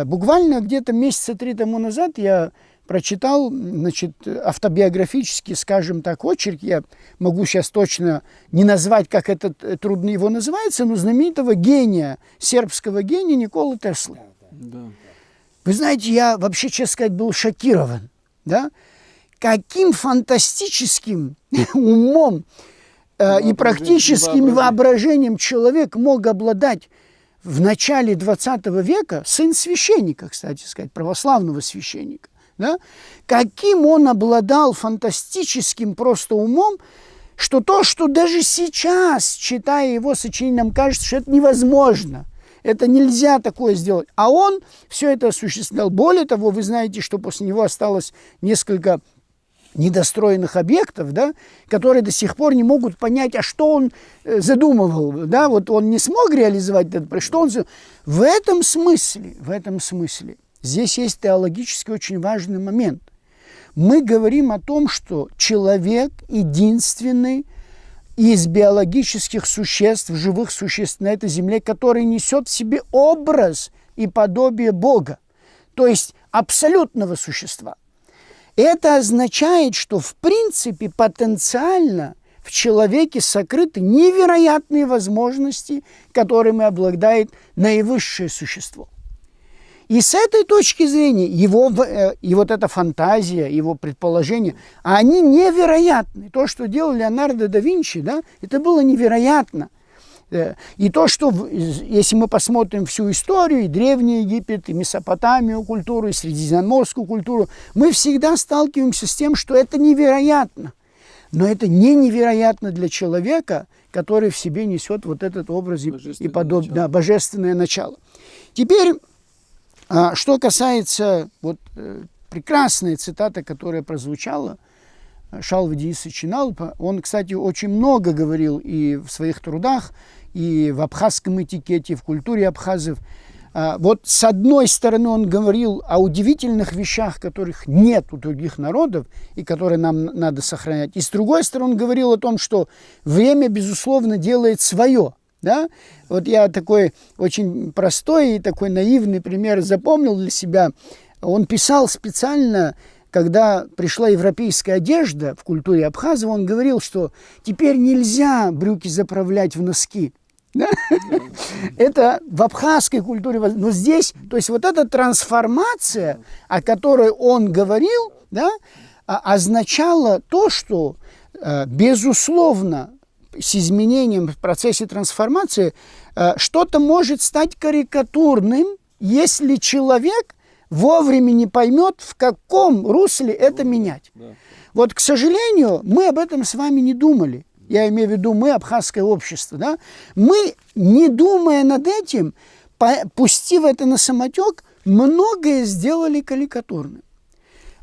Буквально где-то месяца 3 тому назад я прочитал, значит, автобиографический, скажем так, очерк. Я могу сейчас точно не назвать, как это трудно его называется, но знаменитого гения, сербского гения Николы Теслы. Да. Вы знаете, я вообще, честно сказать, был шокирован. Да? Каким фантастическим умом и практическим воображением человек мог обладать в начале 20 века, сын священника, кстати сказать, православного священника. Да? Каким он обладал фантастическим просто умом, что то, что даже сейчас, читая его сочинение, нам кажется, что это невозможно. Это нельзя такое сделать. А он все это осуществлял. Более того, вы знаете, что после него осталось несколько недостроенных объектов, да, которые до сих пор не могут понять, а что он задумывал. Да? Вот он не смог реализовать этот проект. Что он... В этом смысле, здесь есть теологически очень важный момент. Мы говорим о том, что человек единственный из биологических существ, живых существ на этой земле, который несет в себе образ и подобие Бога, то есть абсолютного существа. Это означает, что в принципе потенциально в человеке сокрыты невероятные возможности, которыми обладает наивысшее существо. И с этой точки зрения его, и вот эта фантазия, его предположения, они невероятны. То, что делал Леонардо да Винчи, да, это было невероятно. И то, что, если мы посмотрим всю историю, и Древний Египет, и Месопотамию культуру, и Средиземноморскую культуру, мы всегда сталкиваемся с тем, что это невероятно. Но это не невероятно для человека, который в себе несет вот этот образ и подобие, да, божественное начало. Теперь, что касается вот, прекрасной цитаты, которая прозвучала, Шалва Денисовича Налпа, он, кстати, очень много говорил и в своих трудах, и в абхазском этикете, и в культуре абхазов. Вот с одной стороны он говорил о удивительных вещах, которых нет у других народов, и которые нам надо сохранять. И с другой стороны он говорил о том, что время, безусловно, делает свое. Да? Вот я такой очень простой и такой наивный пример запомнил для себя. Он писал специально, когда пришла европейская одежда в культуре абхазов, он говорил, что теперь нельзя брюки заправлять в носки. Да? Это в абхазской культуре. Но здесь, то есть вот эта трансформация, о которой он говорил, да, означала то, что, безусловно, с изменением в процессе трансформации что-то может стать карикатурным, если человек вовремя не поймет, в каком русле это менять. Вот, к сожалению, мы об этом с вами не думали. Я имею в виду мы, абхазское общество. Да? Мы, не думая над этим, пустив это на самотек, многое сделали карикатурным.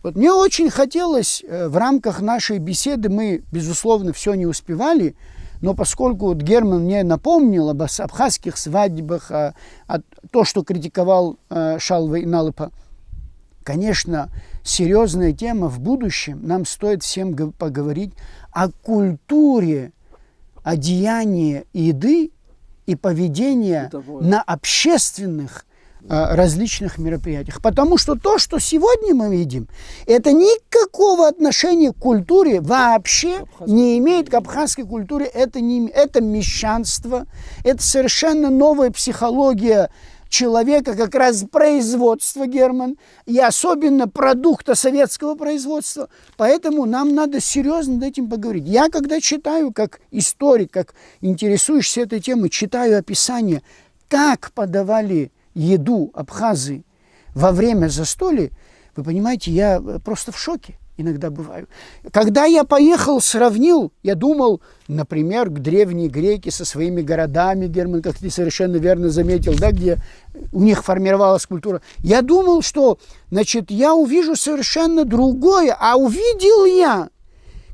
Вот мне очень хотелось в рамках нашей беседы, мы, безусловно, все не успевали, но поскольку вот Герман мне напомнил об абхазских свадьбах, то, что критиковал Шалва и Налпа, конечно, серьезная тема в будущем. Нам стоит всем поговорить о культуре одеяния еды и поведения на общественных различных мероприятиях. Потому что то, что сегодня мы видим, это никакого отношения к культуре вообще не имеет, к абхазской культуре. Это мещанство, это совершенно новая психология человека, как раз производства, Герман, и особенно продукта советского производства. Поэтому нам надо серьезно над этим поговорить. Я, когда читаю, как историк, как интересующийся этой темой, читаю описание, как подавали еду абхазы во время застолья, вы понимаете, я просто в шоке. иногда бываю. Когда я поехал, сравнил, я думал, например, к древней греки со своими городами, Герман, как ты совершенно верно заметил, да, где у них формировалась культура. Я думал, что, значит, я увижу совершенно другое, а увидел я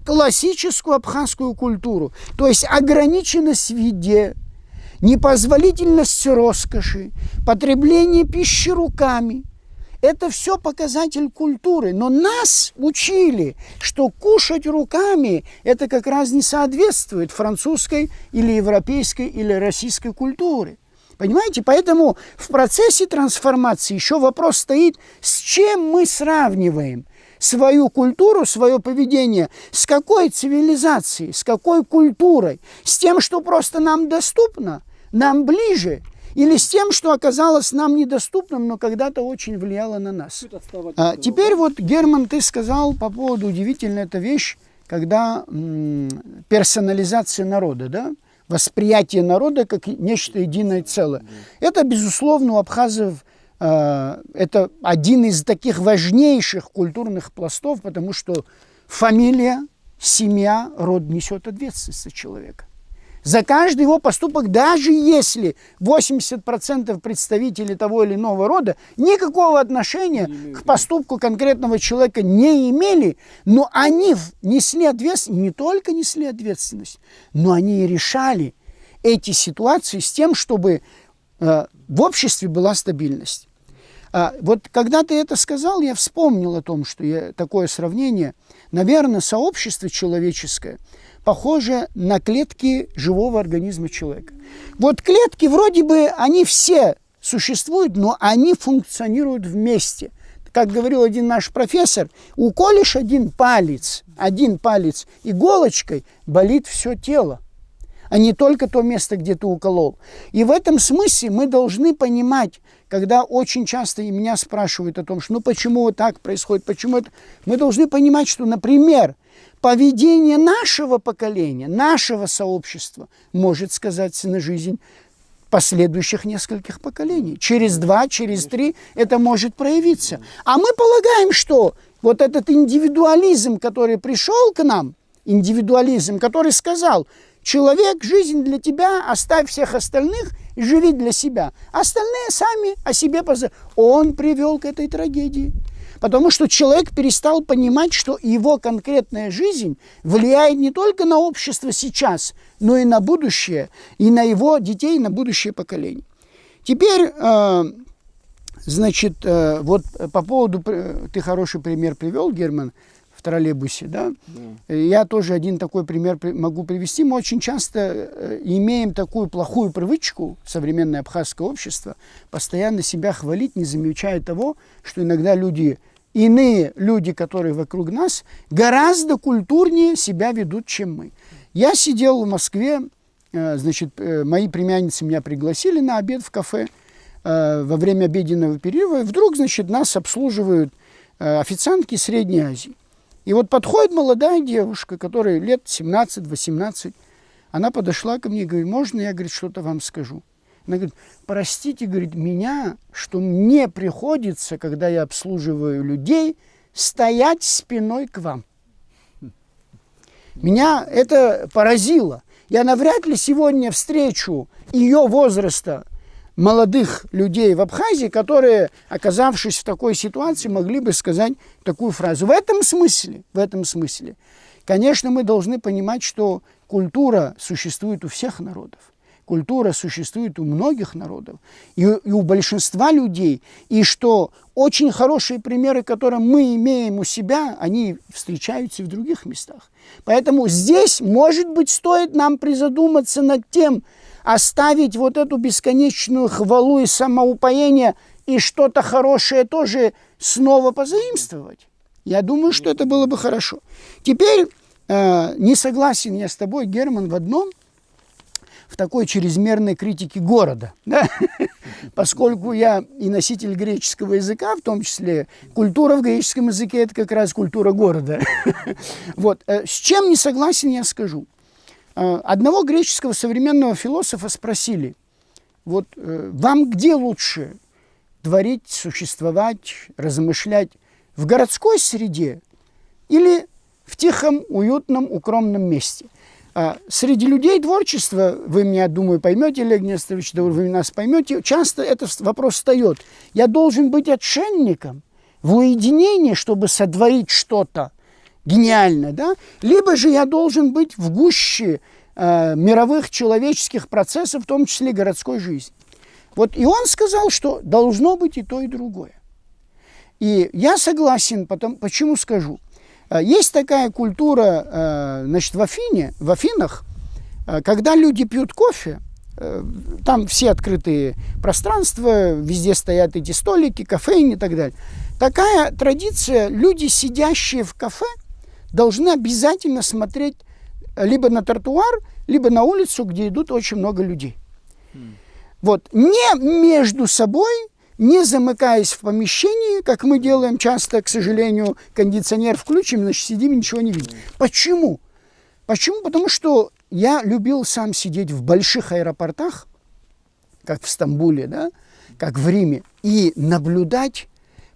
классическую абхазскую культуру, то есть ограниченность в еде, непозволительность роскоши, потребление пищи руками. Это все показатель культуры. Но нас учили, что кушать руками это как раз не соответствует французской или европейской или российской культуре. Понимаете? Поэтому в процессе трансформации еще вопрос стоит, с чем мы сравниваем свою культуру, свое поведение, с какой цивилизацией, с какой культурой, с тем, что просто нам доступно, нам ближе, или с тем, что оказалось нам недоступным, но когда-то очень влияло на нас. Теперь вот, Герман, ты сказал по поводу, удивительная эта вещь, когда персонализация народа, да? Восприятие народа как нечто единое целое. Это, безусловно, у абхазов это один из таких важнейших культурных пластов, потому что фамилия, семья, род несет ответственность за человека. За каждый его поступок, даже если 80% представителей того или иного рода никакого отношения к поступку конкретного человека не имели, но они несли ответственность, не только несли ответственность, но они и решали эти ситуации с тем, чтобы в обществе была стабильность. Вот когда ты это сказал, я вспомнил о том, что такое сравнение. Наверное, сообщество человеческое похоже на клетки живого организма человека. Вот клетки вроде бы, они все существуют, но они функционируют вместе. Как говорил один наш профессор, уколешь один палец иголочкой, болит все тело, а не только то место, где ты уколол. И в этом смысле мы должны понимать, когда очень часто и меня спрашивают о том, что почему вот так происходит, почему это, мы должны понимать, что, например, поведение нашего поколения, нашего сообщества может сказаться на жизнь последующих нескольких поколений. Через 2, через 3 это может проявиться. А мы полагаем, что вот этот индивидуализм, который пришел к нам, индивидуализм, который сказал, человек, жизнь для тебя, оставь всех остальных и живи для себя. Остальные сами о себе позаботятся. Он привел к этой трагедии. Потому что человек перестал понимать, что его конкретная жизнь влияет не только на общество сейчас, но и на будущее, и на его детей, и на будущее поколение. Теперь, значит, вот по поводу, ты хороший пример привел, Герман, в троллейбусе, да? Я тоже один такой пример могу привести. Мы очень часто имеем такую плохую привычку, современное абхазское общество, постоянно себя хвалить, не замечая того, что иногда иные люди, которые вокруг нас, гораздо культурнее себя ведут, чем мы. Я сидел в Москве, значит, мои племянницы меня пригласили на обед в кафе во время обеденного перерыва, и вдруг, значит, нас обслуживают официантки из Средней Азии. И вот подходит молодая девушка, которой лет 17-18, она подошла ко мне и говорит, можно я, говорит, что-то вам скажу? Она говорит, простите, говорит, меня, что мне приходится, когда я обслуживаю людей, стоять спиной к вам. Меня это поразило. Я навряд ли сегодня встречу ее возраста молодых людей в Абхазии, которые, оказавшись в такой ситуации, могли бы сказать такую фразу. В этом смысле, конечно, мы должны понимать, что культура существует у всех народов. Культура существует у многих народов и у большинства людей. И что очень хорошие примеры, которые мы имеем у себя, они встречаются и в других местах. Поэтому здесь, может быть, стоит нам призадуматься над тем, оставить вот эту бесконечную хвалу и самоупоение и что-то хорошее тоже снова позаимствовать. Я думаю, что это было бы хорошо. Теперь не согласен я с тобой, Герман, в одном, в такой чрезмерной критике города, да? Поскольку я и носитель греческого языка, в том числе культура в греческом языке – это как раз культура города. Вот. С чем не согласен, я скажу. Одного греческого современного философа спросили, вот вам где лучше творить, существовать, размышлять, в городской среде или в тихом, уютном, укромном месте. Среди людей творчества, вы меня, думаю, поймете, Олег Несторович, да вы нас поймете, часто этот вопрос встает. Я должен быть отшельником в уединении, чтобы сотворить что-то гениальное, да? Либо же я должен быть в гуще мировых человеческих процессов, в том числе городской жизни. Вот и он сказал, что должно быть и то, и другое. И я согласен, почему скажу. Есть такая культура, значит, в Афинах, когда люди пьют кофе, там все открытые пространства, везде стоят эти столики, кофейни и так далее. Такая традиция, люди, сидящие в кафе, должны обязательно смотреть либо на тротуар, либо на улицу, где идут очень много людей. Вот. Не между собой, не замыкаясь в помещении, как мы делаем часто, к сожалению, кондиционер включим, значит, сидим и ничего не видим. Почему? Почему? Потому что я любил сам сидеть в больших аэропортах, как в Стамбуле, да, как в Риме, и наблюдать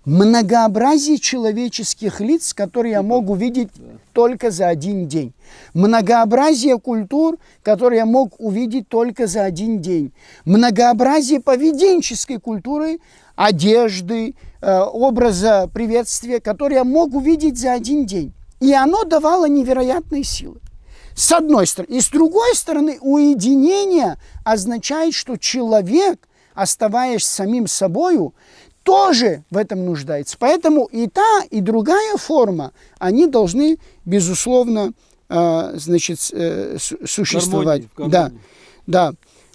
многообразие человеческих лиц, которые я мог увидеть только за один день. Многообразие культур, которые я мог увидеть только за один день. Многообразие поведенческой культуры, одежды, образа приветствия, которые я мог увидеть за один день. И оно давало невероятные силы. С одной стороны. И с другой стороны, уединение означает, что человек, оставаясь самим собою, тоже в этом нуждается. Поэтому и та, и другая форма, они должны, безусловно, значит, существовать. Да, да.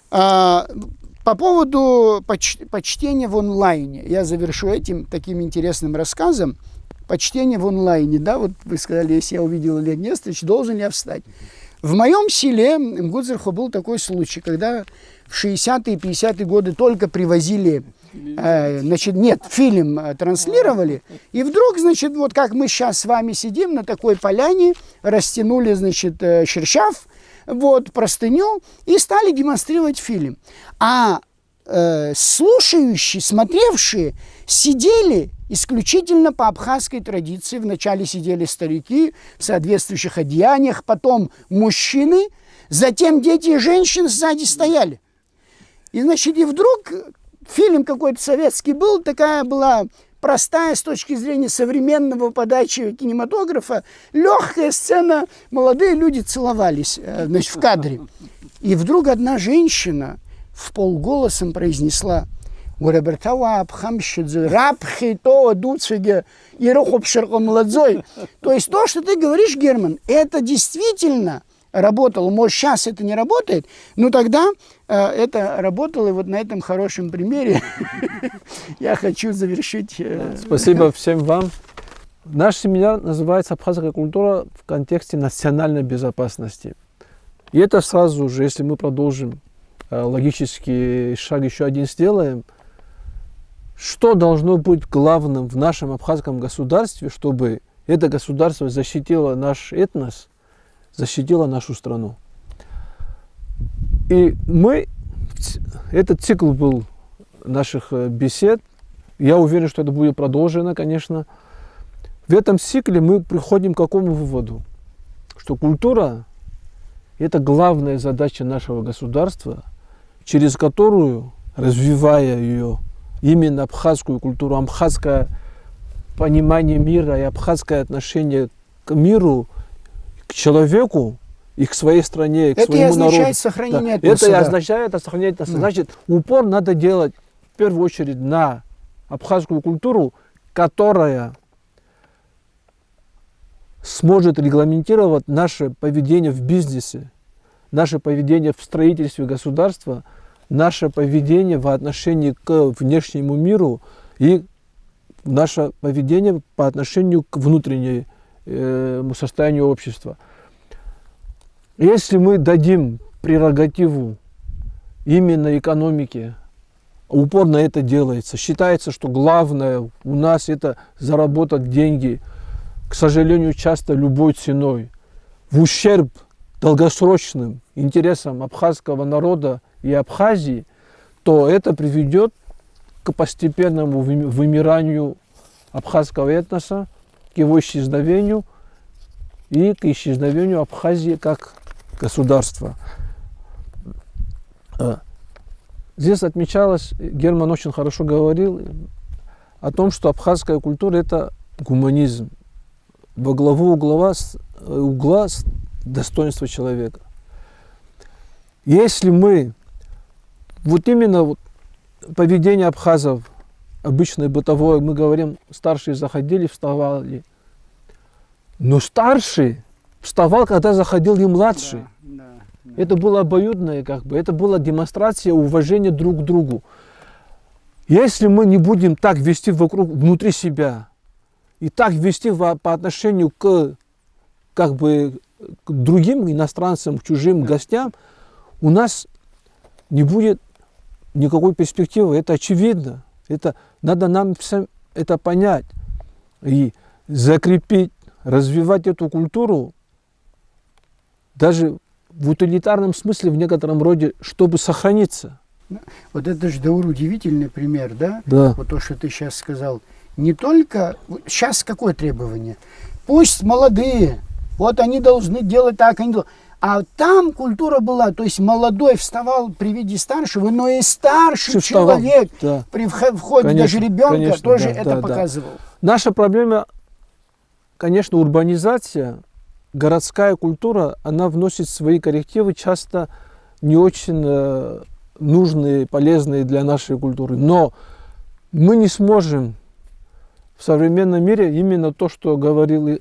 По поводу почтения в онлайне. Я завершу этим таким интересным рассказом. Почтение в онлайне. Да, вот вы сказали, если я увидел Олег Несторович, должен я встать. В моем селе Гудзерхо был такой случай, когда в 60-е и 50-е годы только привозили, значит, нет, фильм транслировали, и вдруг, значит, вот как мы сейчас с вами сидим на такой поляне, растянули, значит, шершав, вот, простыню, и стали демонстрировать фильм. А слушающие, смотревшие, сидели исключительно по абхазской традиции. Вначале сидели старики в соответствующих одеяниях, потом мужчины, затем дети и женщины сзади стояли. И, значит, и вдруг фильм какой-то советский был, такая была простая с точки зрения современного подачи кинематографа, легкая сцена, молодые люди целовались, значит, в кадре. И вдруг одна женщина вполголосом произнесла: то есть то, что ты говоришь, Герман, это действительно работало. Может, сейчас это не работает, но тогда это работало. И вот на этом хорошем примере я хочу завершить. Спасибо всем вам. Наш семинар называется «Абхазская культура в контексте национальной безопасности». И это сразу же, если мы продолжим логический шаг еще один сделаем, что должно быть главным в нашем абхазском государстве, чтобы это государство защитило наш этнос, защитило нашу страну. И этот цикл был наших бесед. Я уверен, что это будет продолжено, конечно. В этом цикле мы приходим к какому выводу? Что культура – это главная задача нашего государства, через которую, развивая ее, именно абхазскую культуру, абхазское понимание мира и абхазское отношение к миру, к человеку и к своей стране, к своему народу. Это и означает сохранение этноса. Это и означает сохранение этноса. Значит, упор надо делать в первую очередь на абхазскую культуру, которая сможет регламентировать наше поведение в бизнесе, наше поведение в строительстве государства, наше поведение в отношении к внешнему миру и наше поведение по отношению к внутреннему состоянию общества. Если мы дадим прерогативу именно экономике, упор на это делается, считается, что главное у нас это заработать деньги, к сожалению, часто любой ценой, в ущерб долгосрочным интересам абхазского народа и Абхазии, то это приведет к постепенному вымиранию абхазского этноса, к его исчезновению, и к исчезновению Абхазии как государства. Здесь отмечалось, Герман очень хорошо говорил о том, что абхазская культура – это гуманизм. Во главу угла достоинства человека. Если мы, вот именно вот поведение абхазов, обычное бытовое, мы говорим, старшие заходили, вставали. Но старший вставал, когда заходил и младший. Это было обоюдное, как бы, это была демонстрация уважения друг к другу. Если мы не будем так вести внутри себя, и так вести по отношению к, как бы, к другим иностранцам, к чужим гостям, у нас не будет никакой перспективы. Это очевидно. Это, надо нам всем это понять и закрепить, развивать эту культуру даже в утилитарном смысле, в некотором роде, чтобы сохраниться. Вот это же, Даур, удивительный пример, да? Да. Вот то, что ты сейчас сказал. Не только... Сейчас какое требование? Пусть молодые, вот они должны делать так, они должны... А там культура была, то есть молодой вставал при виде старшего, но и старший Вставал, человек да. при входе Конечно, даже ребенка конечно, тоже да, это да, показывал. Наша проблема, конечно, урбанизация, городская культура, она вносит свои коррективы, часто не очень нужные, полезные для нашей культуры. Но мы не сможем в современном мире именно то, что говорил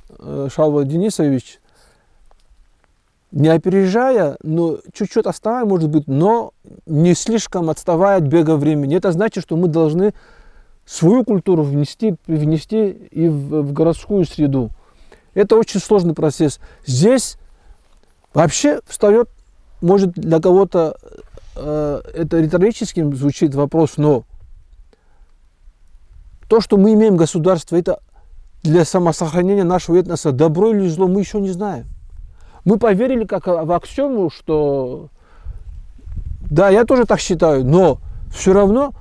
Шалва Денисович, не опережая, но чуть-чуть отставая, может быть, но не слишком отставая от бега времени. Это значит, что мы должны свою культуру привнести и в городскую среду. Это очень сложный процесс. Здесь вообще встает, может, для кого-то это риторическим звучит вопрос, но то, что мы имеем государство, это для самосохранения нашего этноса, добро или зло, мы еще не знаем. Мы поверили как в аксиому, что да, я тоже так считаю, но все равно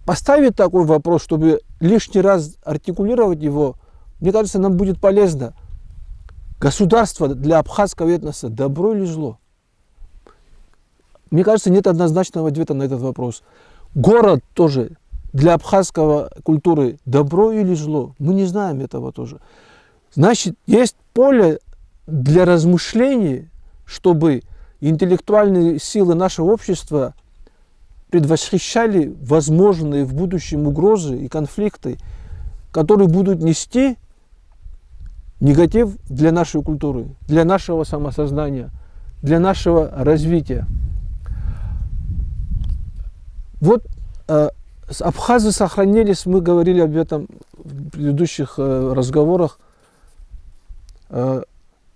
поставить такой вопрос, чтобы лишний раз артикулировать его, мне кажется, нам будет полезно. Государство для абхазского этноса добро или зло? Мне кажется, нет однозначного ответа на этот вопрос. Город тоже для абхазского культуры добро или зло? Мы не знаем этого тоже. Значит, есть поле для размышлений, чтобы интеллектуальные силы нашего общества предвосхищали возможные в будущем угрозы и конфликты, которые будут нести негатив для нашей культуры, для нашего самосознания, для нашего развития. Вот абхазы сохранились, мы говорили об этом в предыдущих разговорах.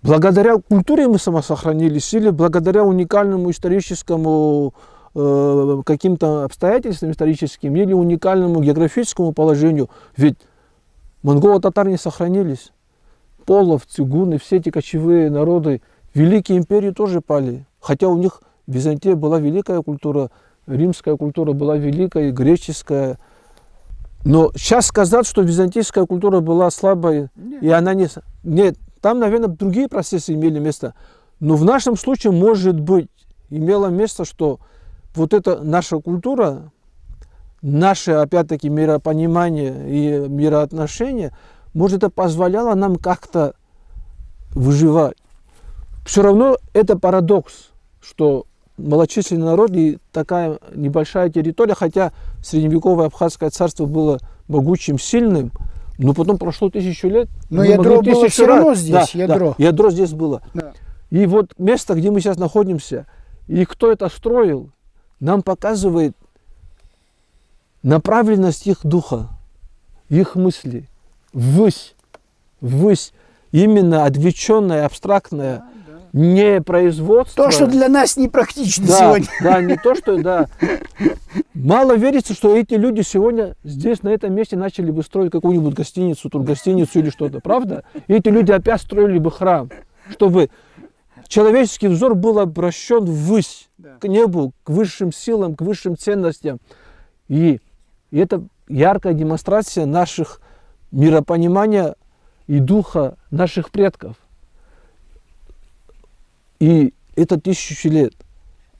Благодаря культуре мы самосохранились или благодаря уникальному историческому каким-то обстоятельствам историческим или уникальному географическому положению. Ведь монголо-татары не сохранились. Половцы, гунны, все эти кочевые народы, великие империи тоже пали. Хотя у них Византия была великая культура, римская культура была великая, греческая. Но сейчас сказать, что византийская культура была слабой, и она не... Нет, там, наверное, другие процессы имели место. Но в нашем случае, может быть, имело место, что вот эта наша культура, наше, опять-таки, миропонимание и мироотношение, может, это позволяло нам как-то выживать. Все равно это парадокс, что малочисленный народ и такая небольшая территория, хотя средневековое Абхазское царство было могучим, сильным, но потом прошло 1000 лет. Но ядро было все равно здесь, да, ядро. Да, ядро здесь было. Да. И вот место, где мы сейчас находимся, и кто это строил, нам показывает направленность их духа, их мыслей, ввысь, именно отвлеченное, абстрактное, не производство. То, что для нас непрактично да, сегодня. Да, не то, что, да. Мало верится, что эти люди сегодня здесь, на этом месте, начали бы строить какую-нибудь гостиницу, тургостиницу или что-то, правда? И эти люди опять строили бы храм, чтобы человеческий взор был обращен ввысь, к небу, к высшим силам, к высшим ценностям. И это яркая демонстрация наших миропонимания и духа наших предков. И это 1000 лет.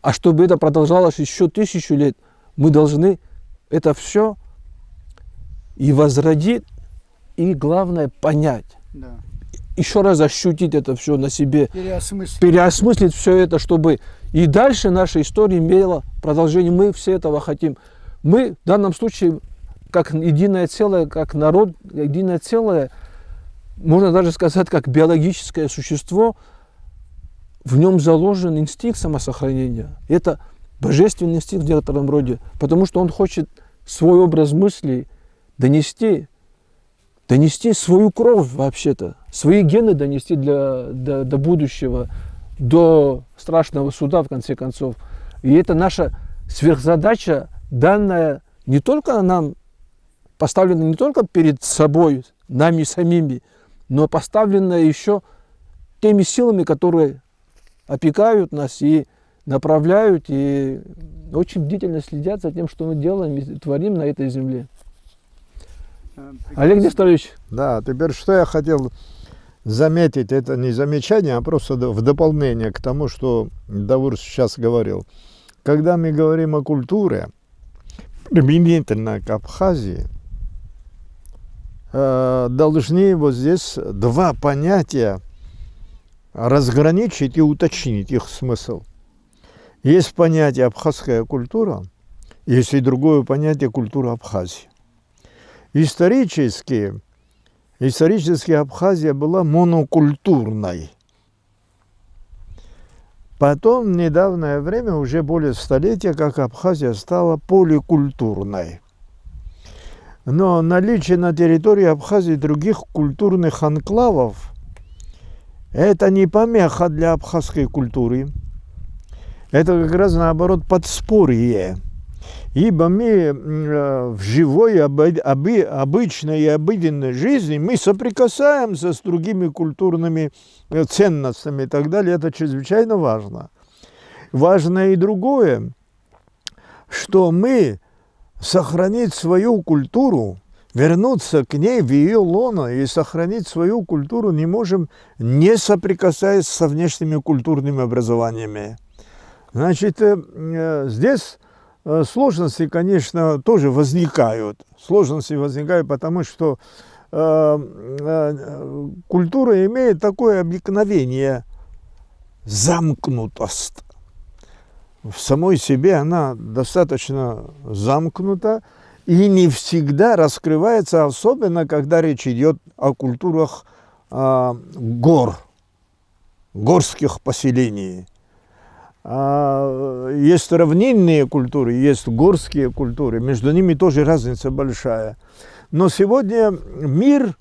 А чтобы это продолжалось еще 1000 лет, мы должны это все и возродить, и главное понять. Да. Еще раз ощутить это все на себе, Переосмыслить. переосмыслить все это, чтобы и дальше наша история имела продолжение. Мы все этого хотим. Мы в данном случае, как единое целое, как народ, единое целое, можно даже сказать, как биологическое существо, в нем заложен инстинкт самосохранения. Это божественный инстинкт в некотором роде, потому что он хочет свой образ мыслей донести свою кровь вообще-то, свои гены донести до будущего, до страшного суда, в конце концов. И это наша сверхзадача, данная не только нам, поставлена не только перед собой, нами самими, но поставленная еще теми силами, которые опекают нас и направляют, и очень бдительно следят за тем, что мы делаем и творим на этой земле. Олег Несторович. Да, теперь что я хотел заметить, это не замечание, а просто в дополнение к тому, что Давур сейчас говорил. Когда мы говорим о культуре, применительно к Абхазии, должны вот здесь два понятия разграничить и уточнить их смысл. Есть понятие абхазская культура, есть и другое понятие культура Абхазии. Исторически Абхазия была монокультурной. Потом, в недавнее время, уже более столетия, как Абхазия стала поликультурной. Но наличие на территории Абхазии других культурных анклавов – это не помеха для абхазской культуры. Это как раз наоборот подспорье. Ибо мы в живой, обычной и обыденной жизни мы соприкасаемся с другими культурными ценностями и так далее. Это чрезвычайно важно. Важно и другое, что мы сохранить свою культуру, вернуться к ней в ее лоно и сохранить свою культуру не можем, не соприкасаясь со внешними культурными образованиями. Значит, здесь сложности, конечно, тоже возникают. Сложности возникают, потому что культура имеет такое обыкновение замкнутость. В самой себе она достаточно замкнута и не всегда раскрывается, особенно когда речь идет о культурах горских поселений. Есть равнинные культуры, есть горские культуры, между ними тоже разница большая. Но сегодня мир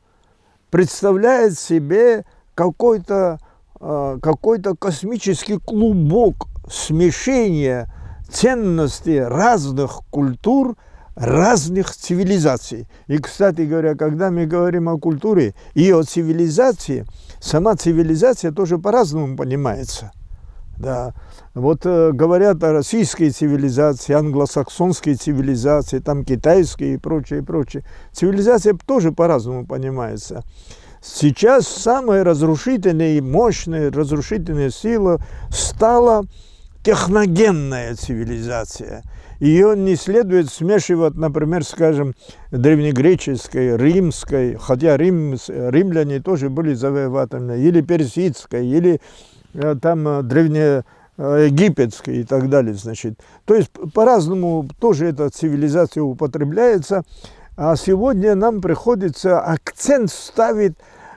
представляет себе какой-то космический клубок смешения ценностей разных культур, разных цивилизаций. И, кстати говоря, когда мы говорим о культуре и о цивилизации, сама цивилизация тоже по-разному понимается. Да. Вот говорят о российской цивилизации, англосаксонской цивилизации, там китайской и прочее, прочее. Цивилизация тоже по-разному понимается. Сейчас самая разрушительная и мощная разрушительная сила стала техногенная цивилизация. Ее не следует смешивать, например, скажем, древнегреческой, римской, хотя римляне тоже были завоевателями, или персидской, или там древнеегипетской и так далее, значит. То есть по-разному тоже эта цивилизация употребляется, а сегодня нам приходится акцент ставить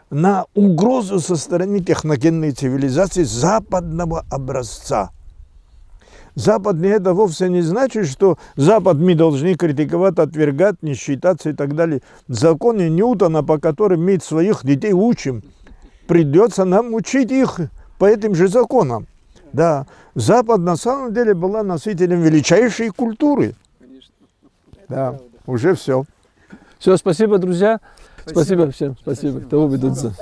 на угрозу со стороны техногенной цивилизации западного образца. Западный это вовсе не значит, что Запад мы должны критиковать, отвергать, не считаться и так далее. Законы Ньютона, по которым мы своих детей учим, придется нам учить их по этим же законам. Да, Запад на самом деле была носителем величайшей культуры. Да, уже все. Все, спасибо, друзья. Спасибо всем. Спасибо. Того ведутся.